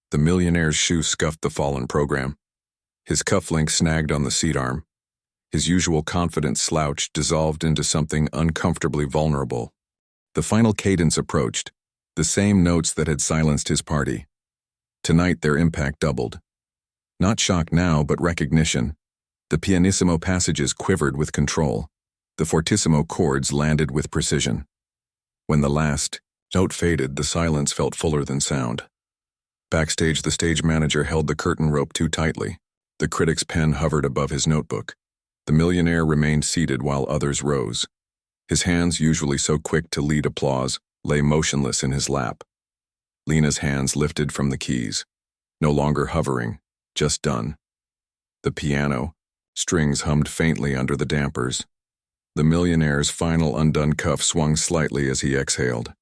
The millionaire's shoe scuffed the fallen program. His cufflink snagged on the seat arm. His usual confident slouch dissolved into something uncomfortably vulnerable. The final cadence approached, the same notes that had silenced his party. Tonight their impact doubled. Not shock now, but recognition. The pianissimo passages quivered with control. The fortissimo chords landed with precision. When the last note faded, the silence felt fuller than sound. Backstage, the stage manager held the curtain rope too tightly. The critic's pen hovered above his notebook. The millionaire remained seated while others rose. His hands, usually so quick to lead applause, lay motionless in his lap. Lena's hands lifted from the keys, no longer hovering, just done. The piano, strings hummed faintly under the dampers. The millionaire's final undone cuff swung slightly as he exhaled.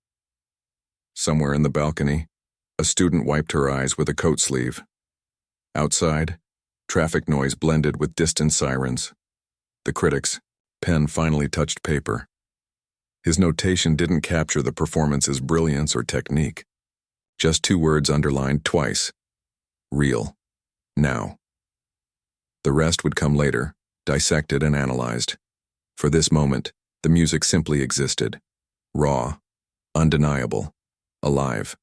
Somewhere in the balcony, a student wiped her eyes with a coat sleeve. Outside, traffic noise blended with distant sirens. The critic's pen finally touched paper. His notation didn't capture the performance's brilliance or technique. Just 2 words underlined twice. Real. Now. The rest would come later, dissected and analyzed. For this moment, the music simply existed. Raw, undeniable, alive.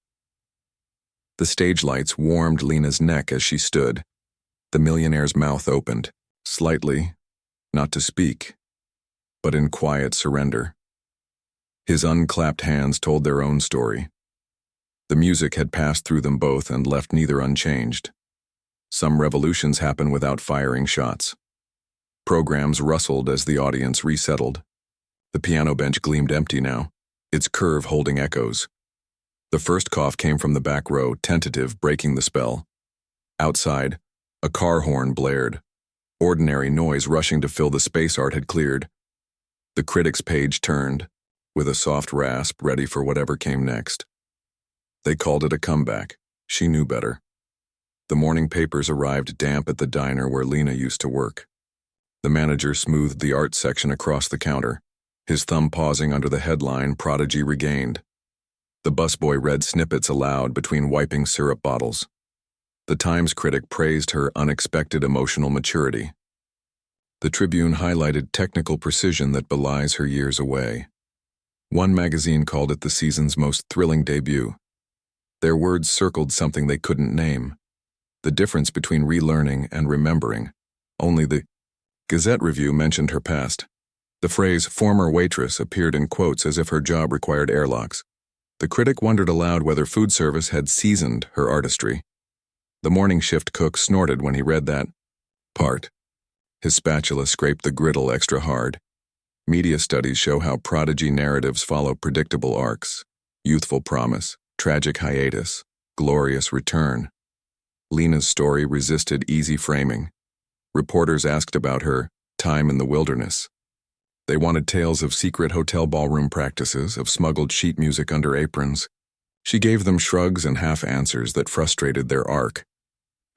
The stage lights warmed Lena's neck as she stood. The millionaire's mouth opened, slightly, not to speak, but in quiet surrender. His unclapped hands told their own story. The music had passed through them both and left neither unchanged. Some revolutions happen without firing shots. Programs rustled as the audience resettled. The piano bench gleamed empty now, its curve holding echoes. The first cough came from the back row, tentative, breaking the spell. Outside, a car horn blared. Ordinary noise rushing to fill the space art had cleared. The critic's page turned, with a soft rasp ready for whatever came next. They called it a comeback. She knew better. The morning papers arrived damp at the diner where Lena used to work. The manager smoothed the art section across the counter, his thumb pausing under the headline, "Prodigy Regained." The busboy read snippets aloud between wiping syrup bottles. The Times critic praised her unexpected emotional maturity. The Tribune highlighted technical precision that belies her years away. One magazine called it the season's most thrilling debut. Their words circled something they couldn't name. The difference between relearning and remembering. Only the Gazette review mentioned her past. The phrase "former waitress" appeared in quotes as if her job required airlocks. The critic wondered aloud whether food service had seasoned her artistry. The morning shift cook snorted when he read that part. His spatula scraped the griddle extra hard. Media studies show how prodigy narratives follow predictable arcs: youthful promise, tragic hiatus, glorious return. Lena's story resisted easy framing. Reporters asked about her time in the wilderness. They wanted tales of secret hotel ballroom practices, of smuggled sheet music under aprons. She gave them shrugs and half answers that frustrated their arc.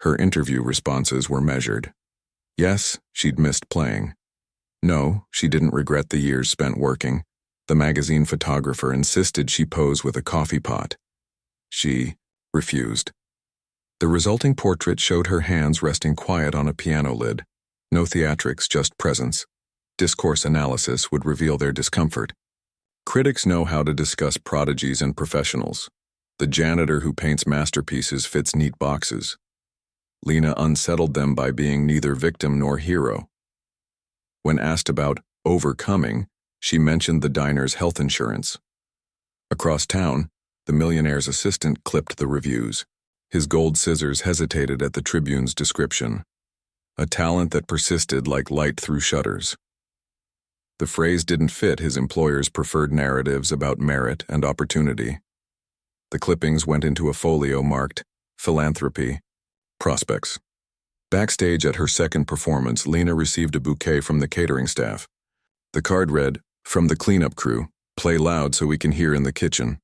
Her interview responses were measured. Yes, she'd missed playing. No, she didn't regret the years spent working. The magazine photographer insisted she pose with a coffee pot. She refused. The resulting portrait showed her hands resting quiet on a piano lid. No theatrics, just presence. Discourse analysis would reveal their discomfort. Critics know how to discuss prodigies and professionals. The janitor who paints masterpieces fits neat boxes. Lena unsettled them by being neither victim nor hero. When asked about overcoming, she mentioned the diner's health insurance. Across town, the millionaire's assistant clipped the reviews. His gold scissors hesitated at the Tribune's description. A talent that persisted like light through shutters. The phrase didn't fit his employer's preferred narratives about merit and opportunity. The clippings went into a folio marked "Philanthropy, Prospects." Backstage at her second performance, Lena received a bouquet from the catering staff. The card read, "From the cleanup crew, play loud so we can hear in the kitchen."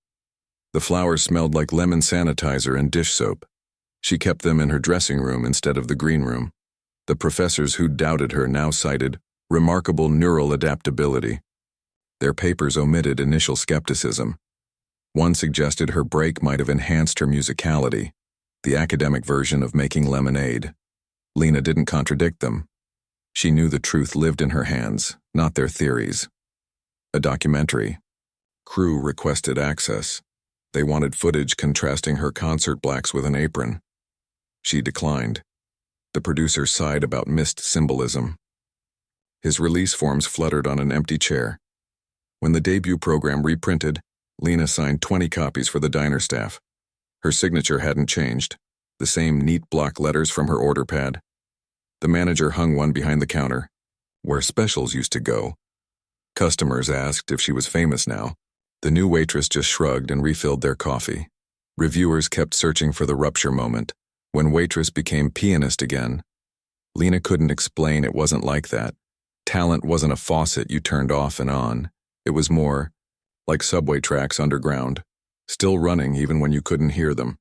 The flowers smelled like lemon sanitizer and dish soap. She kept them in her dressing room instead of the green room. The professors who doubted her now cited remarkable neural adaptability. Their papers omitted initial skepticism. One suggested her break might have enhanced her musicality, the academic version of making lemonade. Lena didn't contradict them. She knew the truth lived in her hands, not their theories. A documentary. Crew requested access. They wanted footage contrasting her concert blacks with an apron. She declined. The producer sighed about missed symbolism. His release forms fluttered on an empty chair. When the debut program reprinted, Lena signed 20 copies for the diner staff. Her signature hadn't changed, the same neat block letters from her order pad. The manager hung one behind the counter, where specials used to go. Customers asked if she was famous now. The new waitress just shrugged and refilled their coffee. Reviewers kept searching for the rupture moment, when waitress became pianist again. Lena couldn't explain it wasn't like that. Talent wasn't a faucet you turned off and on. It was more like subway tracks underground, still running even when you couldn't hear them.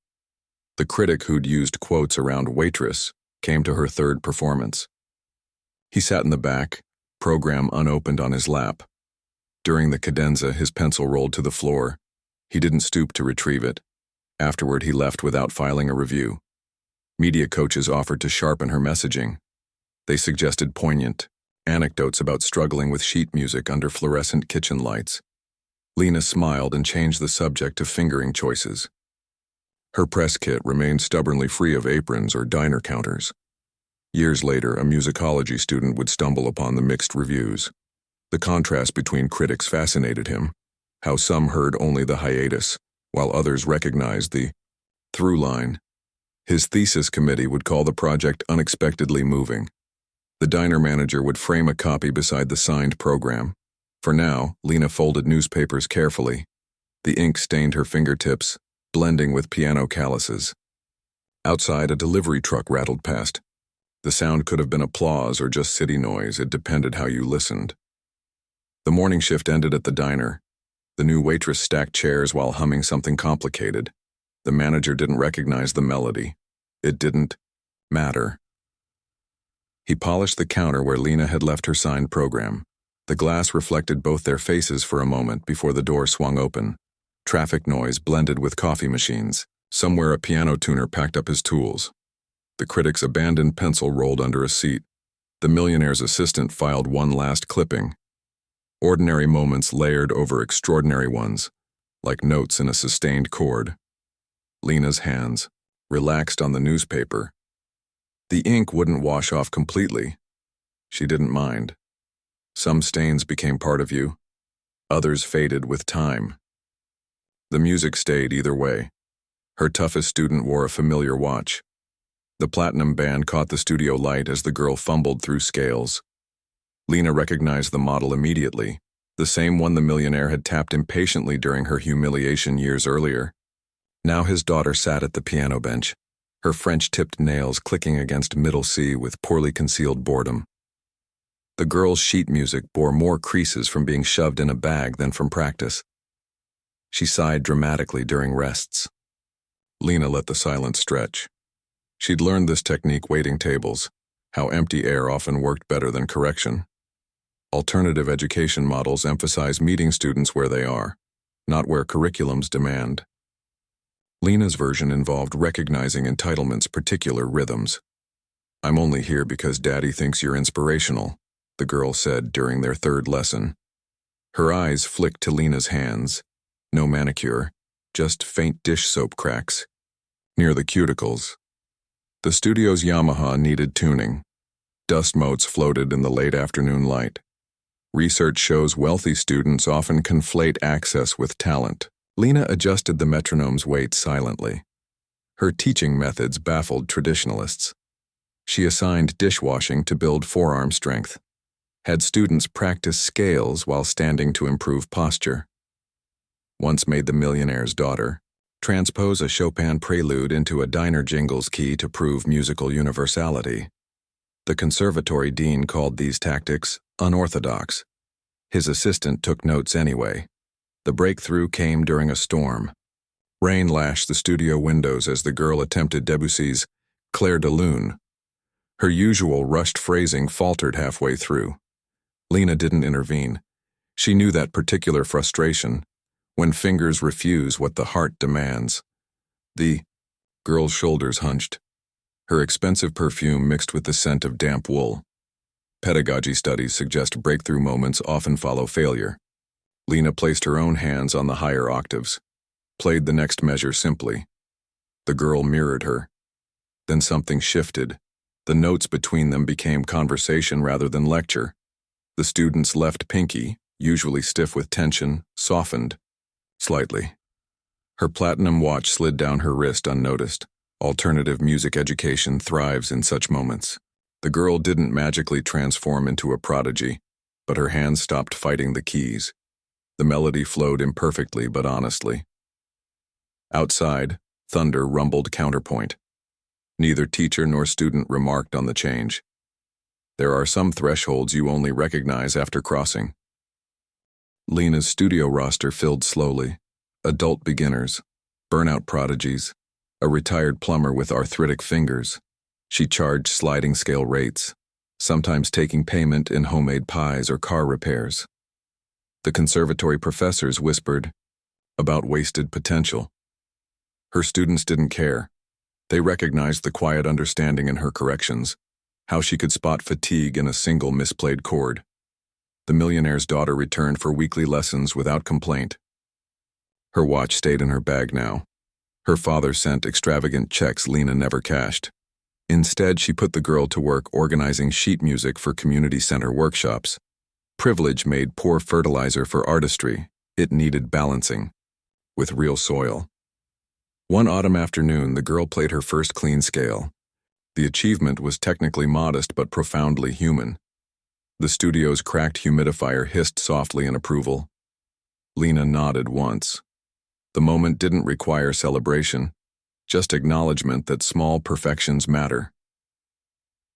The critic who'd used quotes around waitress came to her third performance. He sat in the back, program unopened on his lap. During the cadenza, his pencil rolled to the floor. He didn't stoop to retrieve it. Afterward, he left without filing a review. Media coaches offered to sharpen her messaging. They suggested poignant anecdotes about struggling with sheet music under fluorescent kitchen lights. Lena smiled and changed the subject to fingering choices. Her press kit remained stubbornly free of aprons or diner counters. Years later, a musicology student would stumble upon the mixed reviews. The contrast between critics fascinated him, how some heard only the hiatus, while others recognized the through line. His thesis committee would call the project unexpectedly moving. The diner manager would frame a copy beside the signed program. For now, Lena folded newspapers carefully. The ink stained her fingertips, blending with piano calluses. Outside, a delivery truck rattled past. The sound could have been applause or just city noise. It depended how you listened. The morning shift ended at the diner. The new waitress stacked chairs while humming something complicated. The manager didn't recognize the melody. It didn't matter. He polished the counter where Lena had left her signed program. The glass reflected both their faces for a moment before the door swung open. Traffic noise blended with coffee machines. Somewhere a piano tuner packed up his tools. The critic's abandoned pencil rolled under a seat. The millionaire's assistant filed one last clipping. Ordinary moments layered over extraordinary ones, like notes in a sustained chord. Lena's hands relaxed on the newspaper. The ink wouldn't wash off completely. She didn't mind. Some stains became part of you. Others faded with time. The music stayed either way. Her toughest student wore a familiar watch. The platinum band caught the studio light as the girl fumbled through scales. Lena recognized the model immediately, the same one the millionaire had tapped impatiently during her humiliation years earlier. Now his daughter sat at the piano bench, her French-tipped nails clicking against middle C with poorly concealed boredom. The girl's sheet music bore more creases from being shoved in a bag than from practice. She sighed dramatically during rests. Lena let the silence stretch. She'd learned this technique waiting tables, how empty air often worked better than correction. Alternative education models emphasize meeting students where they are, not where curriculums demand. Lena's version involved recognizing entitlement's particular rhythms. "I'm only here because Daddy thinks you're inspirational," the girl said during their third lesson. Her eyes flicked to Lena's hands. No manicure, just faint dish soap cracks. Near the cuticles. The studio's Yamaha needed tuning. Dust motes floated in the late afternoon light. Research shows wealthy students often conflate access with talent. Lena adjusted the metronome's weight silently. Her teaching methods baffled traditionalists. She assigned dishwashing to build forearm strength, had students practice scales while standing to improve posture. Once made the millionaire's daughter transpose a Chopin prelude into a diner jingles key to prove musical universality. The conservatory dean called these tactics unorthodox. His assistant took notes anyway. The breakthrough came during a storm. Rain lashed the studio windows as the girl attempted Debussy's Clair de Lune. Her usual rushed phrasing faltered halfway through. Lena didn't intervene. She knew that particular frustration, when fingers refuse what the heart demands. The girl's shoulders hunched. Her expensive perfume mixed with the scent of damp wool. Pedagogy studies suggest breakthrough moments often follow failure. Lena placed her own hands on the higher octaves, played the next measure simply. The girl mirrored her. Then something shifted. The notes between them became conversation rather than lecture. The student's left pinky, usually stiff with tension, softened slightly. Her platinum watch slid down her wrist unnoticed. Alternative music education thrives in such moments. The girl didn't magically transform into a prodigy, but her hands stopped fighting the keys. The melody flowed imperfectly but honestly. Outside, thunder rumbled counterpoint. Neither teacher nor student remarked on the change. There are some thresholds you only recognize after crossing. Lena's studio roster filled slowly. Adult beginners, burnout prodigies, a retired plumber with arthritic fingers. She charged sliding scale rates, sometimes taking payment in homemade pies or car repairs. The conservatory professors whispered about wasted potential. Her students didn't care. They recognized the quiet understanding in her corrections, how she could spot fatigue in a single misplayed chord. The millionaire's daughter returned for weekly lessons without complaint. Her watch stayed in her bag now. Her father sent extravagant checks Lena never cashed. Instead, she put the girl to work organizing sheet music for community center workshops. Privilege made poor fertilizer for artistry. It needed balancing with real soil. One autumn afternoon, the girl played her first clean scale. The achievement was technically modest but profoundly human. The studio's cracked humidifier hissed softly in approval. Lena nodded once. The moment didn't require celebration, just acknowledgement that small perfections matter.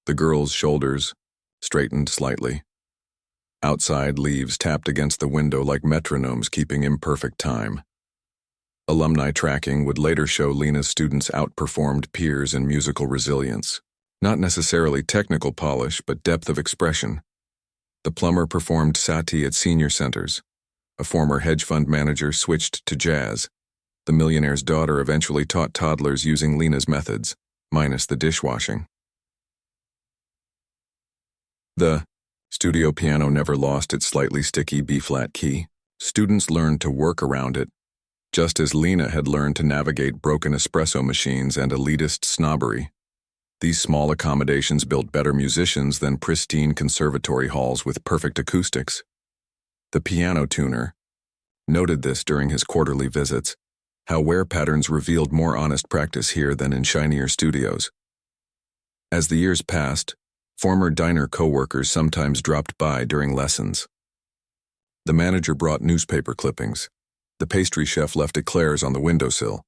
The girl's shoulders straightened slightly. Outside, leaves tapped against the window like metronomes keeping imperfect time. Alumni tracking would later show Lena's students outperformed peers in musical resilience. Not necessarily technical polish, but depth of expression. The plumber performed sati at senior centers. A former hedge fund manager switched to jazz. The millionaire's daughter eventually taught toddlers using Lena's methods, minus the dishwashing. The studio piano never lost its slightly sticky B-flat key. Students learned to work around it, just as Lena had learned to navigate broken espresso machines and elitist snobbery. These small accommodations built better musicians than pristine conservatory halls with perfect acoustics. The piano tuner noted this during his quarterly visits, how wear patterns revealed more honest practice here than in shinier studios. As the years passed, former diner co-workers sometimes dropped by during lessons. The manager brought newspaper clippings. The pastry chef left eclairs on the windowsill.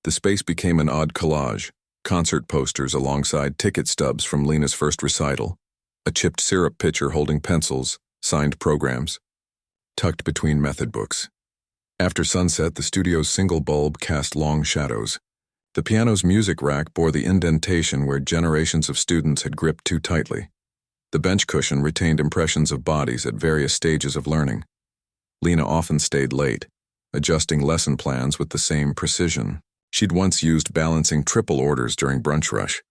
The space became an odd collage, concert posters alongside ticket stubs from Lena's first recital, a chipped syrup pitcher holding pencils, signed programs, tucked between method books. After sunset, the studio's single bulb cast long shadows. The piano's music rack bore the indentation where generations of students had gripped too tightly. The bench cushion retained impressions of bodies at various stages of learning. Lena often stayed late, adjusting lesson plans with the same precision. She'd once used balancing triple orders during brunch rush.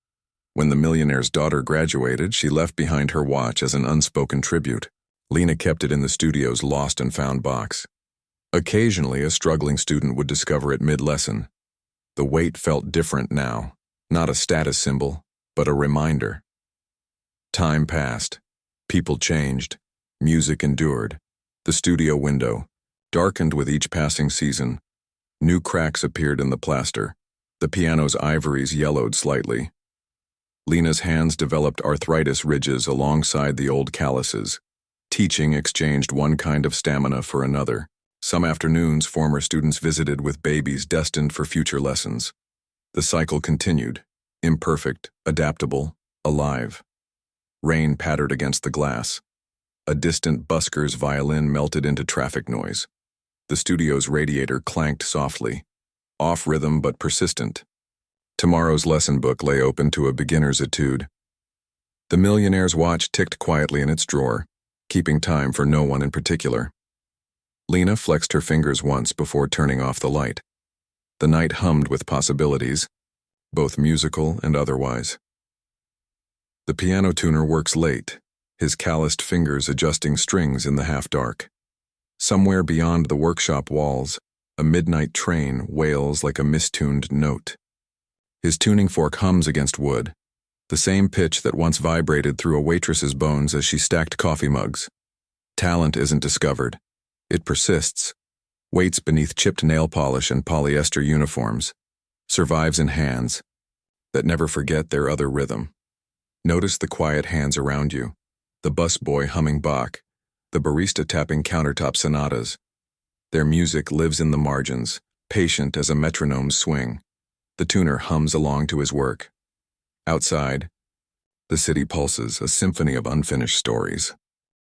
When the millionaire's daughter graduated, she left behind her watch as an unspoken tribute. Lena kept it in the studio's lost and found box. Occasionally, a struggling student would discover it mid-lesson. The weight felt different now, not a status symbol, but a reminder. Time passed. People changed. Music endured. The studio window, darkened with each passing season. New cracks appeared in the plaster. The piano's ivories yellowed slightly. Lena's hands developed arthritis ridges alongside the old calluses. Teaching exchanged one kind of stamina for another. Some afternoons, former students visited with babies destined for future lessons. The cycle continued, imperfect, adaptable, alive. Rain pattered against the glass. A distant busker's violin melted into traffic noise. The studio's radiator clanked softly, off-rhythm but persistent. Tomorrow's lesson book lay open to a beginner's etude. The millionaire's watch ticked quietly in its drawer, keeping time for no one in particular. Lena flexed her fingers once before turning off the light. The night hummed with possibilities, both musical and otherwise. The piano tuner works late, his calloused fingers adjusting strings in the half-dark. Somewhere beyond the workshop walls, a midnight train wails like a mistuned note. His tuning fork hums against wood, the same pitch that once vibrated through a waitress's bones as she stacked coffee mugs. Talent isn't discovered. It persists, waits beneath chipped nail polish and polyester uniforms, survives in hands that never forget their other rhythm. Notice the quiet hands around you, the busboy humming Bach, the barista tapping countertop sonatas. Their music lives in the margins, patient as a metronome's swing. The tuner hums along to his work. Outside, the city pulses, a symphony of unfinished stories.